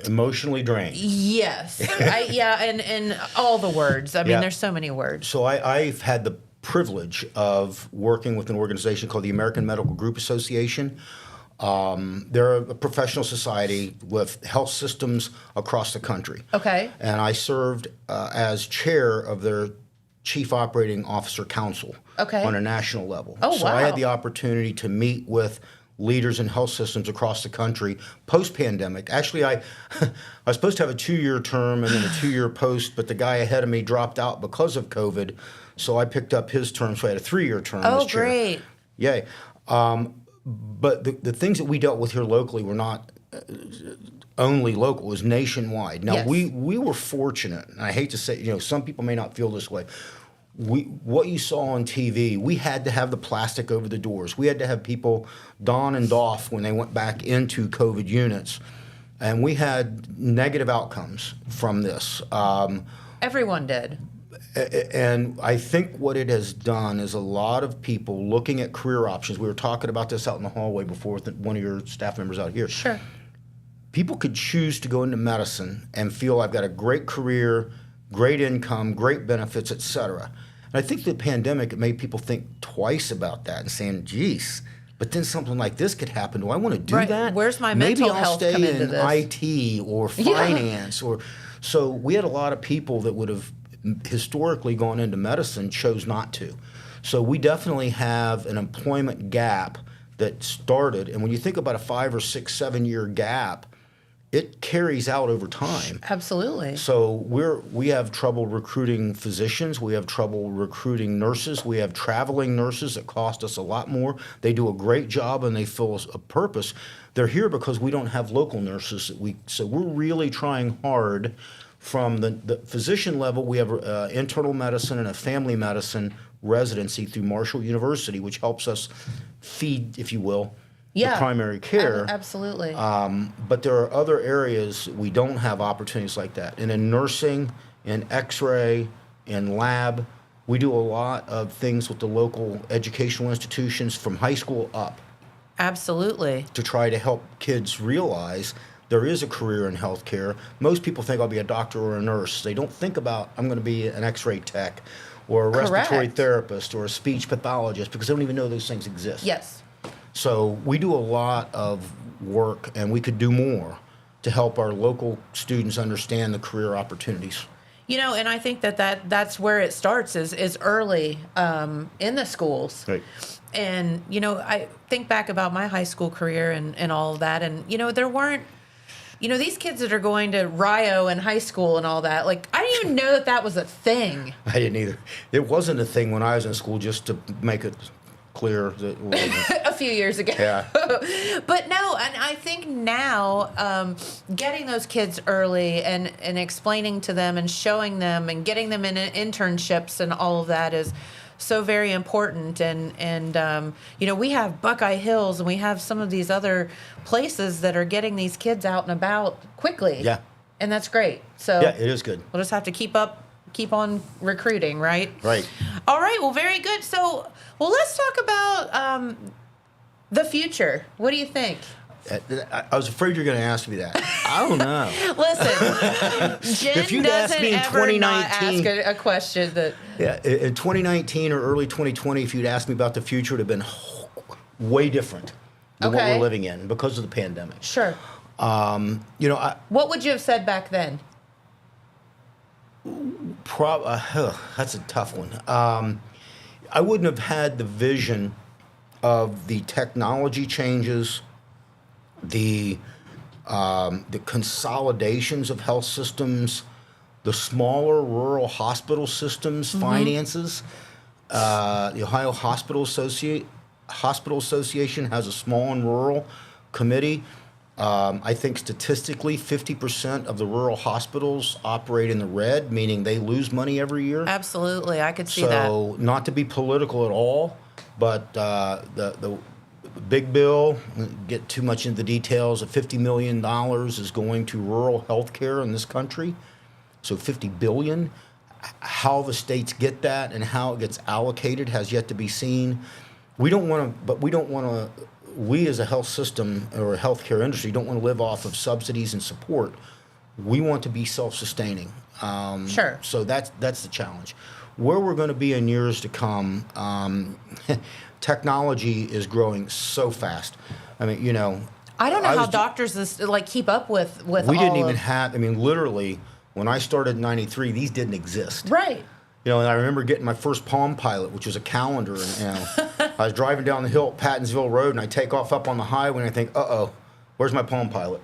emotionally drained. Yes. And all the words. I mean, there's so many words. So I've had the privilege of working with an organization called the American Medical Group Association. They're a professional society with health systems across the country. Okay. And I served as chair of their Chief Operating Officer Council on a national level. Oh, so wow. I had the opportunity to meet with leaders in health systems across the country post-pandemic. Actually, I was supposed to have a 2-year term and then a 2-year post, but the guy ahead of me dropped out because of COVID, so I picked up his term, so I had a 3-year term as chair. Oh, great. Yay. But the things that we dealt with here locally were not only local, it was nationwide. Now, Yes. we were fortunate, and I hate to say, some people may not feel this way. What you saw on TV, we had to have the plastic over the doors. We had to have people don and doff when they went back into COVID units. And we had negative outcomes from this. Everyone did. And I think what it has done is a lot of people looking at career options. We were talking about this out in the hallway before with one of your staff members out here. Sure. People could choose to go into medicine and feel I've got a great career, great income, great benefits, et cetera. And I think the pandemic made people think twice about that and saying, geez, but then something like this could happen. Do I want to do that? Where's my Maybe mental I'll health stay come into in this? IT or finance. So we had a lot of people that would have historically gone into medicine, chose not to. So we definitely have an employment gap that started. And when you think about a 5 or 6, 7 year gap, it carries out over time. Absolutely. So we have trouble recruiting physicians. We have trouble recruiting nurses. We have traveling nurses that cost us a lot more. They do a great job and they fill a purpose. They're here because we don't have local nurses. So we're really trying hard. From the physician level, we have internal medicine and a family medicine residency through Marshall University, which helps us feed, if you will, the primary care. Absolutely. But there are other areas we don't have opportunities like that. And in nursing, in x-ray, in lab, we do a lot of things with the local educational institutions from high school up. Absolutely. To try to help kids realize there is a career in healthcare. Most people think I'll be a doctor or a nurse. They don't think about I'm going to be an x-ray tech or a respiratory therapist or a speech pathologist because they don't even know those things exist. Yes. So we do a lot of work, and we could do more to help our local students understand the career opportunities. And I think that's where it starts is early in the schools. Right. And, I think back about my high school career and all of that. And, there weren't, these kids that are going to Rio and high school and all that, like, I didn't even know that was a thing. I didn't either. It wasn't a thing when I was in school, just to make it clear that it wasn't. A few years ago. Yeah. But no, and I think now getting those kids early and explaining to them and showing them and getting them in internships and all of that is so very important. And we have Buckeye Hills and we have some of these other places that are getting these kids out and about quickly. Yeah. And that's great. So Yeah, it is good. we'll just have to keep on recruiting, right? Right. All right. Well, very good. So, let's talk about the future. What do you think? I was afraid you were going to ask me that. I don't know. Listen, Jen If you'd asked doesn't me in ever not 2019 ask a question that. Yeah, in 2019 or early 2020, if you'd asked me about the future, it would have been way different than what Okay. we're living in because of the pandemic. Sure. What would you have said back then? That's a tough one. I wouldn't have had the vision of the technology changes, the consolidations of health systems, the smaller rural hospital systems, finances. The Ohio Hospital Association has a small and rural committee. I think statistically 50% of the rural hospitals operate in the red, meaning they lose money every year. Absolutely. I could see that. So not to be political at all, but the big bill, get too much into the details, of $50 million is going to rural health care in this country. So $50 billion. How the states get that and how it gets allocated has yet to be seen. We as a health system or a healthcare industry don't want to live off of subsidies and support. We want to be self-sustaining. Sure. So that's the challenge. where we're going to be in years to come, technology is growing so fast. I mean, you know, I don't know how doctors like keep up with we all didn't even of... have, I mean, literally, when I started in 93, these didn't exist. Right. You know, and I remember getting my first Palm Pilot, which was a calendar, and you know, I was driving down the hill at Pattonsville Road, and I take off up on the highway, and I think, uh-oh, where's my Palm Pilot?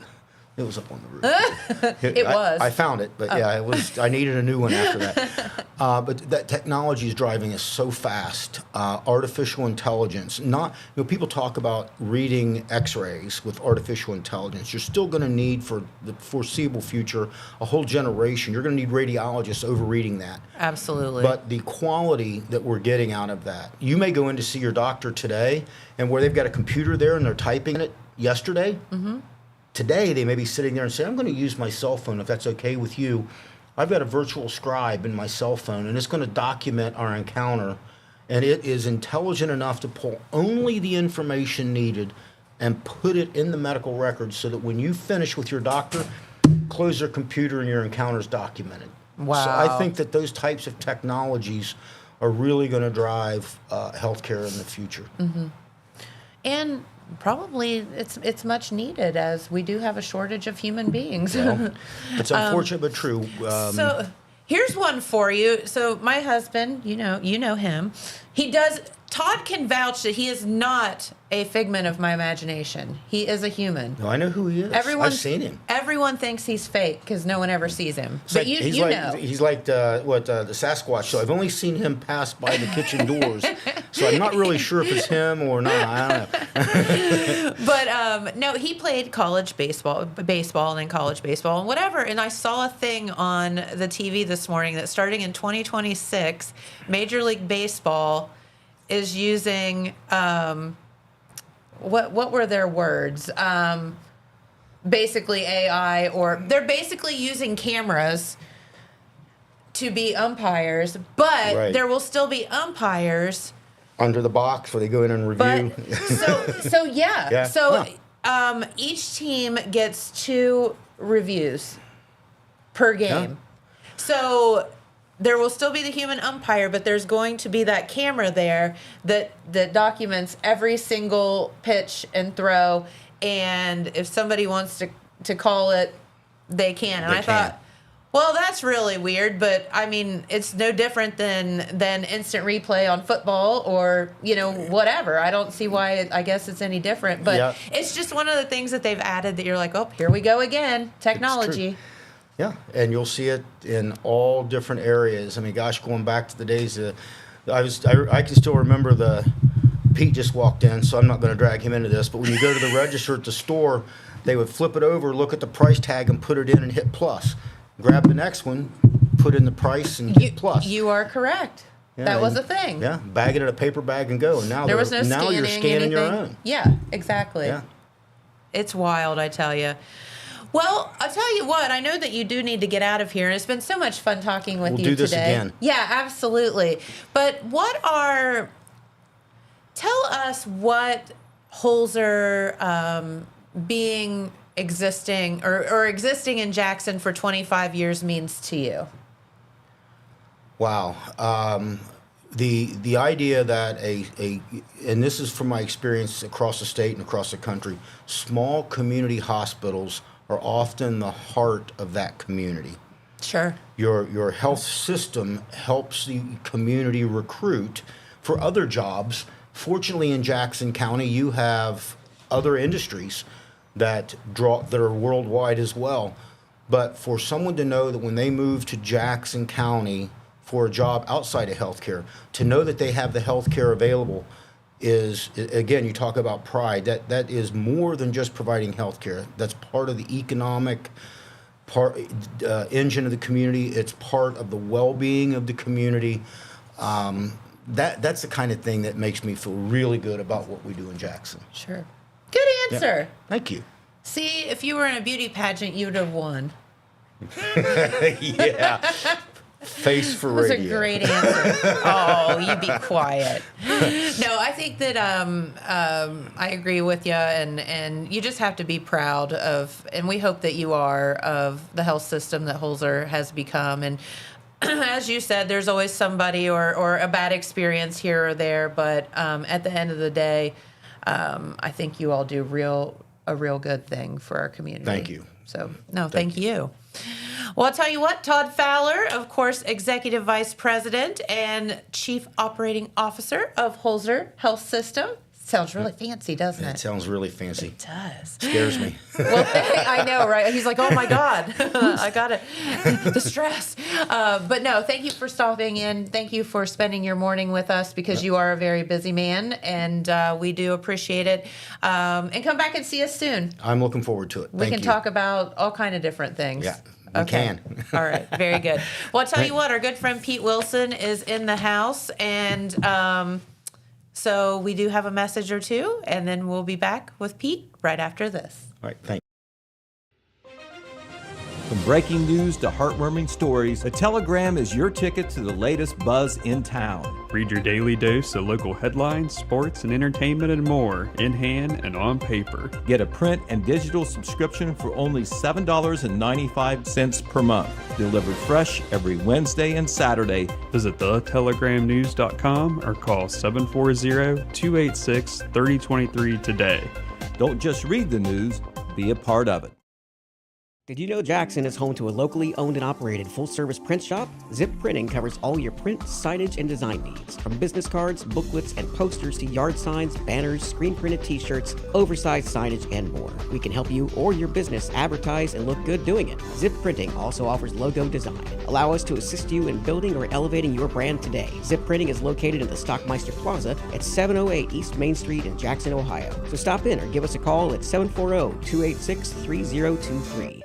It was up on the roof. It was. I found it, but yeah, it was. I needed a new one after that. But that technology is driving us so fast. Artificial intelligence. Not, you know, people talk about reading X-rays with artificial intelligence. You're still going to need, for the foreseeable future, a whole generation. You're going to need radiologists over reading that. Absolutely. But the quality that we're getting out of that. You may go in to see your doctor today, and where they've got a computer there and they're typing it yesterday. Mm-hmm. Today, they may be sitting there and say, I'm going to use my cell phone, if that's okay with you. I've got a virtual scribe in my cell phone, and it's going to document our encounter. And it is intelligent enough to pull only the information needed and put it in the medical records so that when you finish with your doctor, close their computer and your encounter is documented. Wow. So I think that those types of technologies are really going to drive healthcare in the future. Mm-hmm. And probably it's much needed, as we do have a shortage of human beings. Well, it's unfortunate but true. So here's one for you. So my husband, you know him. Todd can vouch that he is not a figment of my imagination. He is a human. No, I know who he is. I've seen him. Everyone thinks he's fake because no one ever sees him. It's But like, you know. He's like the Sasquatch. So I've only seen him pass by the kitchen doors. So I'm not really sure if it's him or not. I don't know. But no, he played college baseball, and then college baseball, and whatever. And I saw a thing on the TV this morning that starting in 2026, Major League Baseball is using what were their words? Basically AI, or they're basically using cameras to be umpires, but Right. there will still be umpires Under the box where they go in and review. But yeah. Yeah. So each team gets 2 reviews per game. Yeah. So there will still be the human umpire, but there's going to be that camera there that documents every single pitch and throw. And if somebody wants to call it, they can. And I thought, well, that's really weird, but I mean, it's no different than instant replay on football or, whatever. I don't see why I guess it's any different, but It's just one of the things that they've added that you're like, oh, here we go again, technology. Yeah, and you'll see it in all different areas. I mean, gosh, going back to the days I can still remember Pete just walked in, so I'm not going to drag him into this, but when you go to the register at the store, they would flip it over, look at the price tag, and put it in and hit plus. Grab the next one, put in the price, and hit plus. You are correct. Yeah, that was a thing. Yeah, bag it in a paper bag and go. And now there was no now scanning, you're scanning anything. your own. Yeah, exactly. Yeah. It's wild, I tell you. Well, I'll tell you what, I know that you do need to get out of here, and it's been so much fun talking with you today. We'll do this again. Yeah, absolutely. But tell us what Holzer existing in Jackson for 25 years means to you. Wow. The idea that and this is from my experience across the state and across the country, small community hospitals are often the heart of that community. Sure. Your health system helps the community recruit for other jobs. Fortunately, in Jackson County, you have other industries that are worldwide as well. But for someone to know that when they move to Jackson County for a job outside of healthcare, to know that they have the healthcare available is, again, you talk about pride. That is more than just providing healthcare. That's part of the economic engine of the community. It's part of the well-being of the community. That's the kind of thing that makes me feel really good about what we do in Jackson. Sure. Good answer. Yeah. Thank you. See, if you were in a beauty pageant, you'd have won. Yeah. Face for radio. That was a great answer. Oh, you be quiet. No, I think that I agree with you, and you just have to be proud of, and we hope that you are, of the health system that Holzer has become. And as you said, there's always somebody or a bad experience here or there. But at the end of the day, I think you all do a real good thing for our community. Thank you. So, no, thank you. Well, I'll tell you what, Todd Fowler, of course, Executive Vice President and Chief Operating Officer of Holzer Health System. Sounds really fancy, doesn't it? It sounds really fancy. It does. Scares me. Well, I know, right? He's like, oh my God, I got it. The stress. But no, thank you for stopping in. Thank you for spending your morning with us because you are a very busy man and we do appreciate it. And come back and see us soon. I'm looking forward to it. We can talk about all kind of different things. Yeah, we can. All right, very good. Well, I'll tell you what, our good friend Pete Wilson is in the house and so we do have a message or two, and then we'll be back with Pete right after this. All right, thanks. From breaking news to heartwarming stories, a telegram is your ticket to the latest buzz in town. Read your daily dose of local headlines, sports, and entertainment and more in hand and on paper. Get a print and digital subscription for only $7.95 per month. Delivered fresh every Wednesday and Saturday. Visit thetelegramnews.com or call 740-286-3023 today. Don't just read the news, be a part of it. Did you know Jackson is home to a locally owned and operated full-service print shop? Zip Printing covers all your print, signage, and design needs. From business cards, booklets, and posters to yard signs, banners, screen-printed t-shirts, oversized signage, and more. We can help you or your business advertise and look good doing it. Zip Printing also offers logo design. Allow us to assist you in building or elevating your brand today. Zip Printing is located in the Stockmeister Plaza at 708 East Main Street in Jackson, Ohio. So stop in or give us a call at 740-286-3023.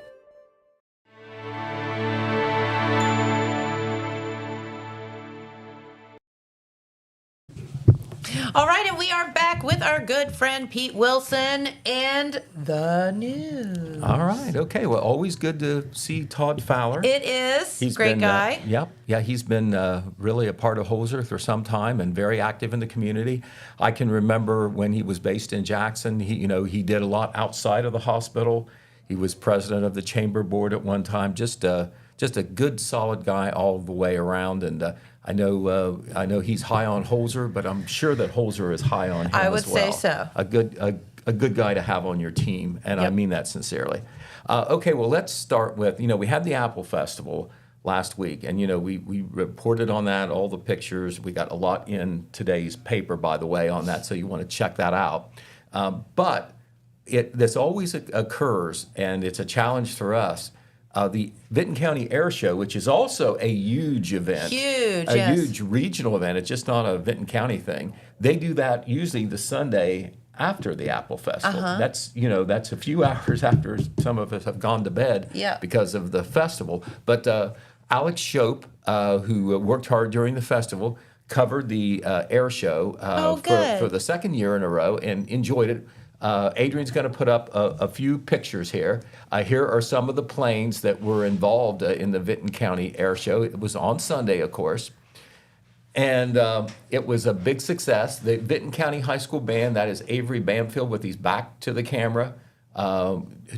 All right, and we are back with our good friend Pete Wilson and the news. All right. Okay. Well, always good to see Todd Fowler. It is. He's Great been, guy. Yep. Yeah, he's been really a part of Holzer for some time and very active in the community. I can remember when he was based in Jackson. He did a lot outside of the hospital. He was president of the chamber board at one time. Just a good, solid guy all the way around. And I know he's high on Holzer, but I'm sure that Holzer is high on him I would as well. say so. A good guy to have on your team, and I Yep. mean that sincerely. Okay, well, let's start with, we had the Apple Festival last week, and, we reported on that, all the pictures. We got a lot in today's paper, by the way, on that, so you want to check that out. But this always occurs, and it's a challenge for us. The Vinton County Air Show, which is also a huge event. Huge regional event. It's just not a Vinton County thing. They do that usually the Sunday after the Apple Festival. That's a few hours after some of us have gone to bed because of the festival. But Alex Shope, who worked hard during the festival, covered the air show for the second year in a row and enjoyed it. Adrian's going to put up a few pictures here. Here are some of the planes that were involved in the Vinton County Air Show. It was on Sunday, of course. And it was a big success. The Vinton County High School Band, that is Avery Bamfield with his back to the camera,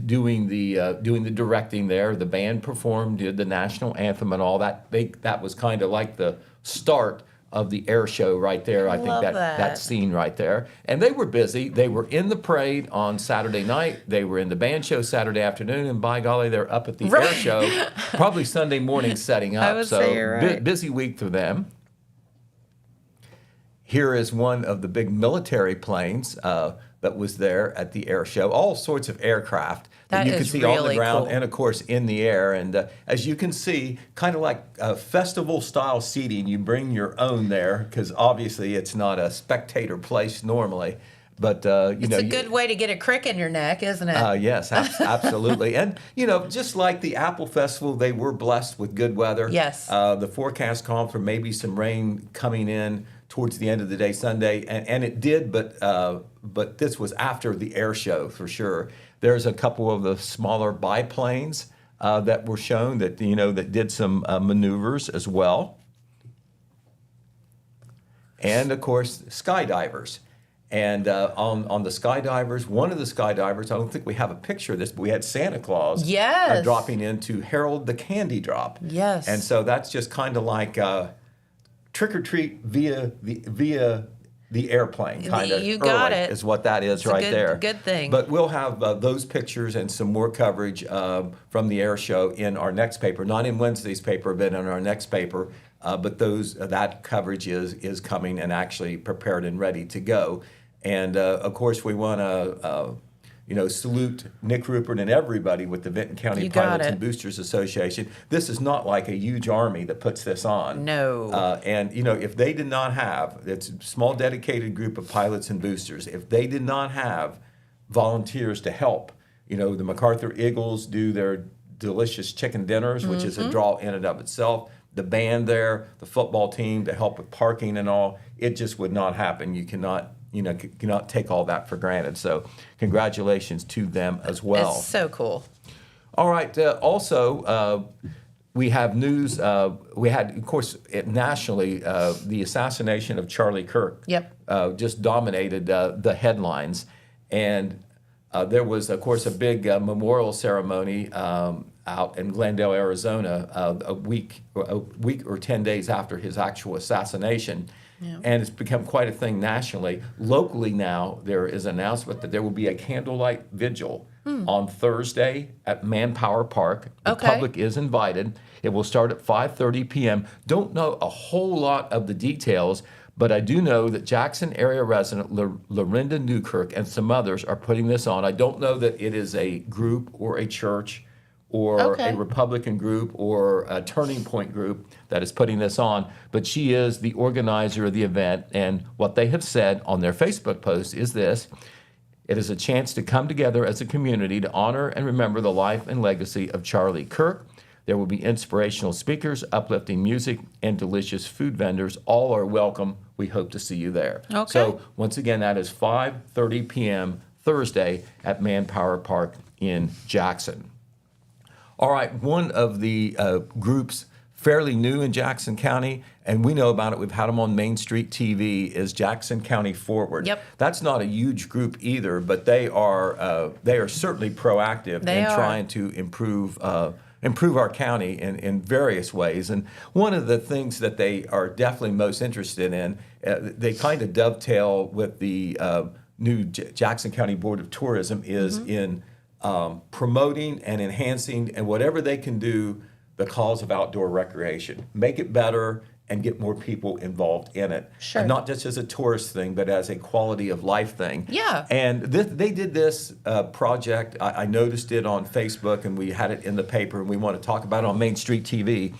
doing the directing there. The band performed, did the national anthem and all that. That was kind of like the start of the air show right there. I think that scene right there. And they were busy. They were in the parade on Saturday night. They were in the band show Saturday afternoon. And by golly, they're up at the air show probably Sunday morning setting up. I would say you're right. Busy week for them. Here is one of the big military planes that was there at the air show. All sorts of aircraft that you can see on the ground and, of course, in the air. And as you can see, kind of like festival-style seating, you bring your own there because obviously it's not a spectator place normally. But it's a good way to get a crick in your neck, isn't it? Yes, absolutely. And just like the Apple Festival, they were blessed with good weather. Yes. The forecast called for maybe some rain coming in towards the end of the day Sunday, and it did. But this was after the air show for sure. There's a couple of the smaller biplanes that were shown that that did some maneuvers as well, and of course skydivers. And on the skydivers, one of the skydivers, I don't think we have a picture of this, but we had Santa Claus Yes. dropping in to herald the candy drop. Yes. And so that's just kind of like trick or treat via the airplane, kind of. You got it. Is what that is It's right a there. good thing. But we'll have those pictures and some more coverage from the air show in our next paper, not in Wednesday's paper, but in our next paper. But that coverage is coming and actually prepared and ready to go. And of course, we want to salute Nick Rupert and everybody with the Vinton County You got Pilots it. and Boosters Association. This is not like a huge army that puts this on. No. And if they did not have, it's a small dedicated group of pilots and boosters, if they did not have volunteers to help, the MacArthur Eagles do their delicious chicken dinners, which is a draw in and of itself. The band there, the football team to help with parking and all, it just would not happen. You cannot take all that for granted. So congratulations to them as well. It's so cool. All right. Also, we have news. We had, of course, nationally, the assassination of Charlie Kirk. Yep. Just dominated the headlines. And there was, of course, a big memorial ceremony out in Glendale, Arizona, a week or 10 days after his actual assassination. Yeah. And it's become quite a thing nationally. Locally now, there is an announcement that there will be a candlelight vigil on Thursday at Manpower Park. The public is invited. It will start at 5:30 p.m. Don't know a whole lot of the details, but I do know that Jackson area resident Lorinda Newkirk and some others are putting this on. I don't know that it is a group or a church or a Republican group or a Turning Point group that is putting this on, but she is the organizer of the event, and what they have said on their Facebook post is this: it is a chance to come together as a community to honor and remember the life and legacy of Charlie Kirk. There will be inspirational speakers, uplifting music, and delicious food vendors. All are welcome. We hope to see you there. Okay. So once again, that is 5:30 p.m. Thursday at Manpower Park in Jackson. All right, one of the groups fairly new in Jackson County, and we know about it, we've had them on Main Street TV, is Jackson County Forward. Yep. That's not a huge group either, but they are certainly proactive in trying to improve our county in various ways. And one of the things that they are definitely most interested in, they kind of dovetail with the new Jackson County Board of Tourism, is in promoting and enhancing and whatever they can do the cause of outdoor recreation. Make it better and get more people involved in it. Sure. And not just as a tourist thing, but as a quality of life thing. Yeah. And they did this project. I noticed it on Facebook, and we had it in the paper, and we want to talk about it on Main Street TV.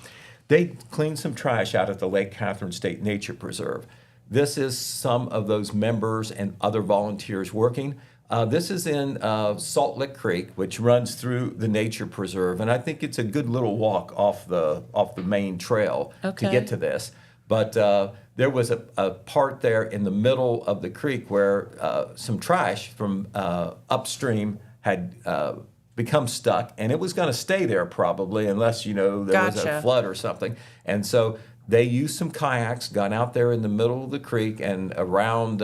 They cleaned some trash out at the Lake Catherine State Nature Preserve. This is some of those members and other volunteers working. This is in Salt Lick Creek, which runs through the nature preserve, and I think it's a good little walk off the main trail to get to this. But there was a part there in the middle of the creek where some trash from upstream had become stuck, and it was going to stay there probably unless there was a flood or something. And so they used some kayaks, got out there in the middle of the creek and around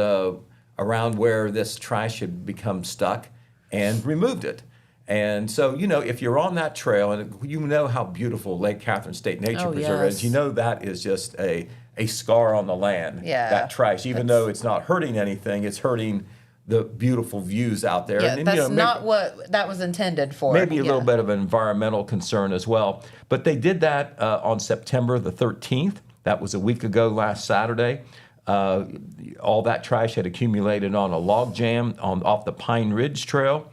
where this trash had become stuck, and removed it. And so, if you're on that trail, and you know how beautiful Lake Catherine State Nature Preserve is, that is just a scar on the land, that trash. Even though it's not hurting anything, it's hurting the beautiful views out there. Yeah, and, that's not what that was intended for. Maybe a little bit of an environmental concern as well. But they did that on September the 13th. That was a week ago last Saturday. All that trash had accumulated on a log jam off the Pine Ridge Trail.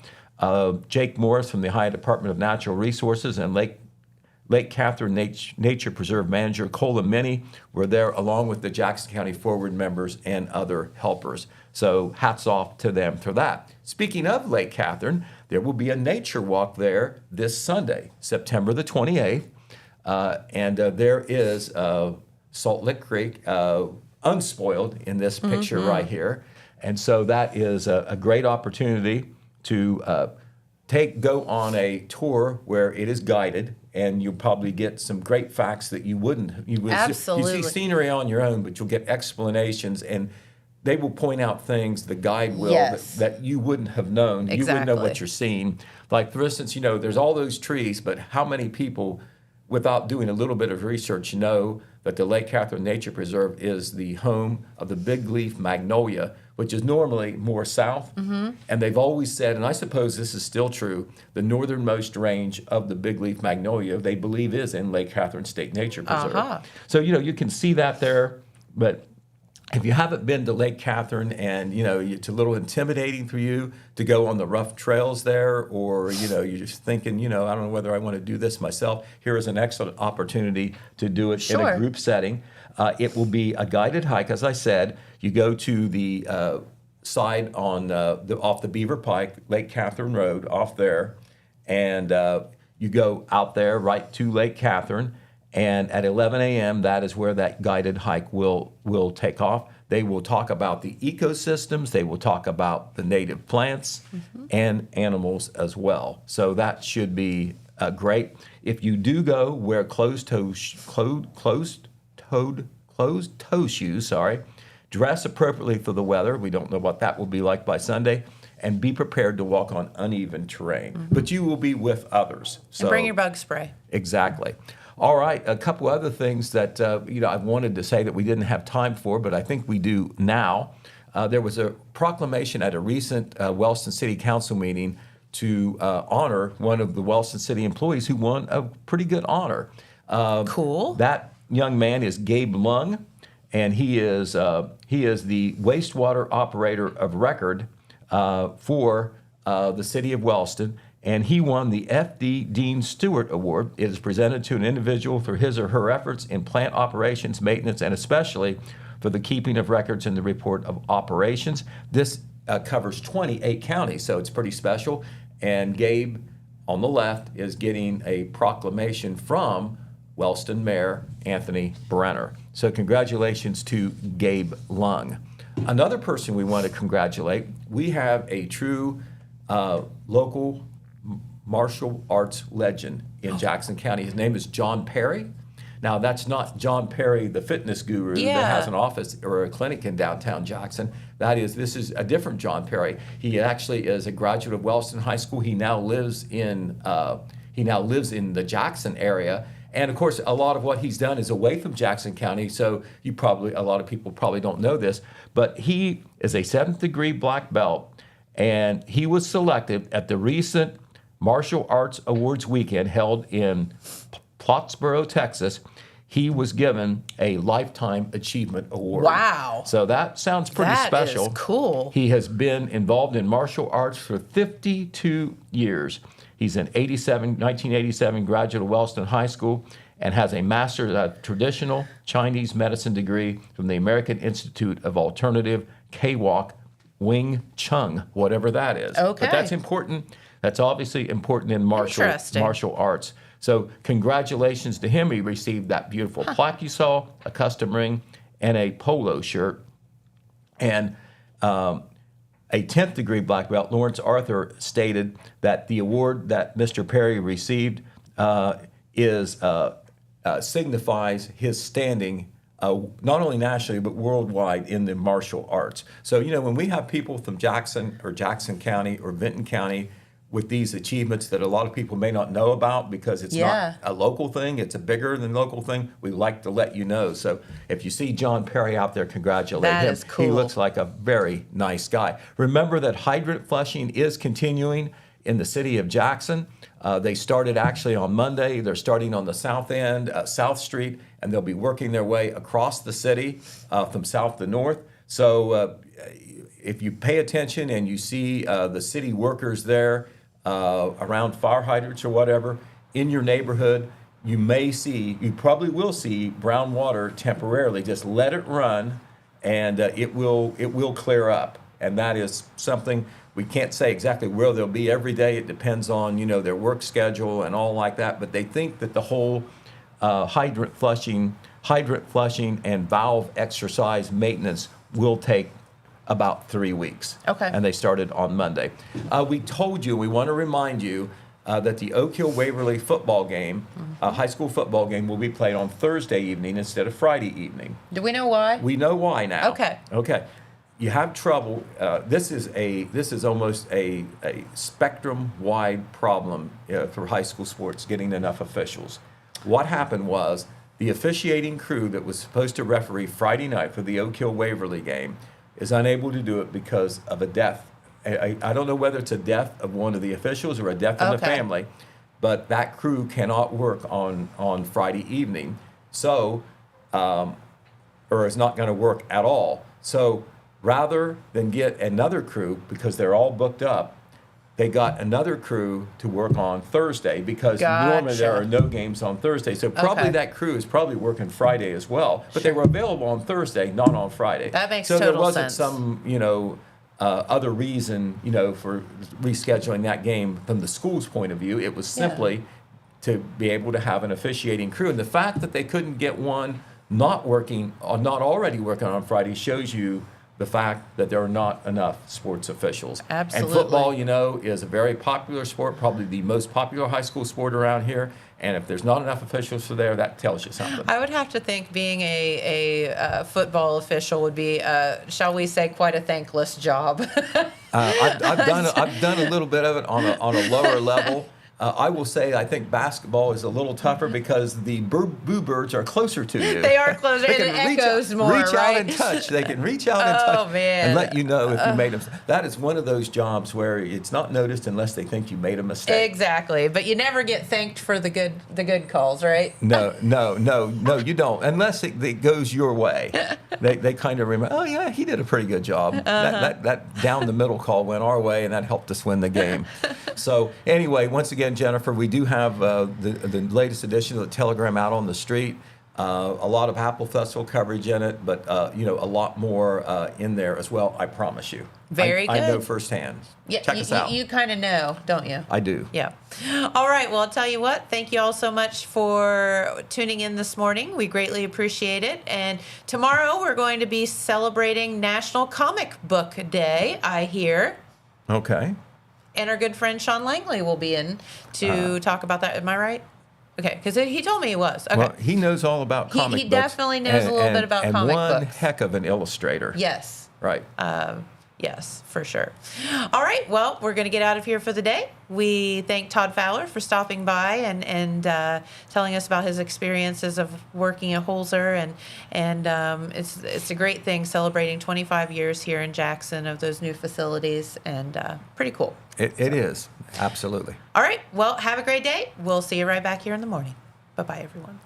Jake Morris from the Ohio Department of Natural Resources and Lake Catherine Nature Preserve Manager Colin Minnie were there, along with the Jackson County Forward members and other helpers. So hats off to them for that. Speaking of Lake Catherine, there will be a nature walk there this Sunday, September the 28th. And there is Salt Lick Creek, unspoiled in this picture right here. And so that is a great opportunity to go on a tour where it is guided, and you'll probably get some great facts that you would Absolutely. you see scenery on your own, but you'll get explanations, and they will point out things, the guide will, Yes. that you wouldn't have known. You wouldn't know what Exactly. you're seeing. Like, for instance, there's all those trees, but how many people, without doing a little bit of research, know that the Lake Catherine Nature Preserve is the home of the big leaf magnolia, which is normally more south. And they've always said, and I suppose this is still true, the northernmost range of the big leaf magnolia, they believe, is in Lake Catherine State Nature Preserve. Uh-huh. So, you can see that there, but if you haven't been to Lake Catherine and, it's a little intimidating for you to go on the rough trails there, or, you're just thinking, I don't know whether I want to do this myself, here is an excellent opportunity to do it in Sure. a group setting. It will be a guided hike, as I said. You go to the side on off the Beaver Pike, Lake Catherine Road, off there, and you go out there right to Lake Catherine. And at 11 a.m., that is where that guided hike will take off. They will talk about the ecosystems. They will talk about the native plants and animals as well. So that should be great. If you do go, wear closed-toe shoes. Dress appropriately for the weather. We don't know what that will be like by Sunday. And be prepared to walk on uneven terrain. But you will be with others. So And bring your bug spray. Exactly. All right, a couple other things that I wanted to say that we didn't have time for, but I think we do now. There was a proclamation at a recent Wellston City Council meeting to honor one of the Wellston City employees who won a pretty good honor. Cool. That young man is Gabe Lung, and he is the wastewater operator of record for the city of Wellston. And he won the F.D. Dean Stewart Award. It is presented to an individual for his or her efforts in plant operations, maintenance, and especially for the keeping of records in the report of operations. This covers 28 counties, so it's pretty special. And Gabe, on the left, is getting a proclamation from Wellston Mayor Anthony Brenner. So congratulations to Gabe Lung. Another person we want to congratulate, we have a true local martial arts legend in Jackson County. His name is John Perry. Now, that's not John Perry, the fitness guru Yeah. that has an office or a clinic in downtown Jackson. This is a different John Perry. He actually is a graduate of Wellston High School. He now lives in the Jackson area. And of course, a lot of what he's done is away from Jackson County, so a lot of people probably don't know this, but he is a 7th degree black belt, and he was selected at the recent Martial Arts Awards weekend held in Plattsboro, Texas. He was given a Lifetime Achievement Award. Wow. So that sounds pretty That special. is cool. He has been involved in martial arts for 52 years. He's an 1987 graduate of Wellston High School and has a master's of traditional Chinese medicine degree from the American Institute of Alternative K-Walk Wing Chun, whatever that is. Okay. But that's important. That's obviously important in Interesting. martial arts. So congratulations to him. He received that beautiful plaque you saw, a custom ring, and a polo shirt. And a 10th degree black belt, Lawrence Arthur, stated that the award that Mr. Perry received signifies his standing not only nationally but worldwide in the martial arts. So, when we have people from Jackson or Jackson County or Vinton County with these achievements that a lot of people may not know about because it's Yeah. not a local thing, it's a bigger than local thing, we like to let you know. So if you see John Perry out there, congratulate That him. is cool. He looks like a very nice guy. Remember that hydrant flushing is continuing in the city of Jackson. They started actually on Monday. They're starting on the south end, South Street, and they'll be working their way across the city from south to north. So if you pay attention and you see the city workers there around fire hydrants or whatever in your neighborhood, you probably will see brown water temporarily. Just let it run, and it will clear up. And that is something we can't say exactly where they'll be every day. It depends on their work schedule and all like that. But they think that the whole hydrant flushing and valve exercise maintenance will take about 3 weeks. Okay. And they started on Monday. We told you, we want to remind you that the Oak Hill Waverly football game, high school football game, will be played on Thursday evening instead of Friday evening. Do we know why? We know why now. Okay. Okay. you have trouble. This is almost a spectrum-wide problem for high school sports getting enough officials. What happened was the officiating crew that was supposed to referee Friday night for the Oak Hill Waverly game is unable to do it because of a death. I don't know whether it's a death of one of the officials or a death in the family, but that crew cannot work on Friday evening, so or is not going to work at all. So rather than get another crew, because they're all booked up, they got another crew to work on Thursday, because normally there are no games on Thursday. So probably that crew is probably working Friday as well, but they were available on Thursday, not on Friday. That makes so total there wasn't sense. some, other reason, for rescheduling that game from the school's point of view. It was simply to be able to have an officiating crew. And the fact that they couldn't get one not working, or not already working on Friday, shows you the fact that there are not enough sports officials. Absolutely. And football, is a very popular sport, probably the most popular high school sport around here. And if there's not enough officials for there, that tells you something. I would have to think being a football official would be, shall we say, quite a thankless job. I've done a little bit of it on a lower level. I will say I think basketball is a little tougher because the boo birds are closer to you. They are closer, and it echoes more, reach right? out and touch. They can reach out and touch man. and let you know if you made them. That is one of those jobs where it's not noticed unless they think you made a mistake. Exactly, but you never get thanked for the good calls, right? No, you don't, unless it goes your way. They kind of remember, oh yeah, he did a pretty good job. That down the middle call went our way, and that helped us win the game. So anyway, once again, Jennifer, we do have the latest edition of the Telegram out on the street. A lot of Apple Festival coverage in it, but a lot more in there as well, I promise you. Very good. I know firsthand. Yeah, Check us out. You kind of know, don't you? I do. Yeah. All right. Well, I'll tell you what. Thank you all so much for tuning in this morning. We greatly appreciate it. And tomorrow we're going to be celebrating National Comic Book Day, I hear. Okay. And our good friend Sean Langley will be in to talk about that. Am I right? Okay, because he told me he was. Okay. Well, he knows all about comic books. He definitely knows a little bit about comic books. And one books. heck of an illustrator. Yes. Right. Yes, for sure. All right. Well, we're going to get out of here for the day. We thank Todd Fowler for stopping by and telling us about his experiences of working at Holzer, and it's a great thing celebrating 25 years here in Jackson of those new facilities, and pretty cool. It is, absolutely. All right. Well, have a great day. We'll see you right back here in the morning. Bye-bye, everyone.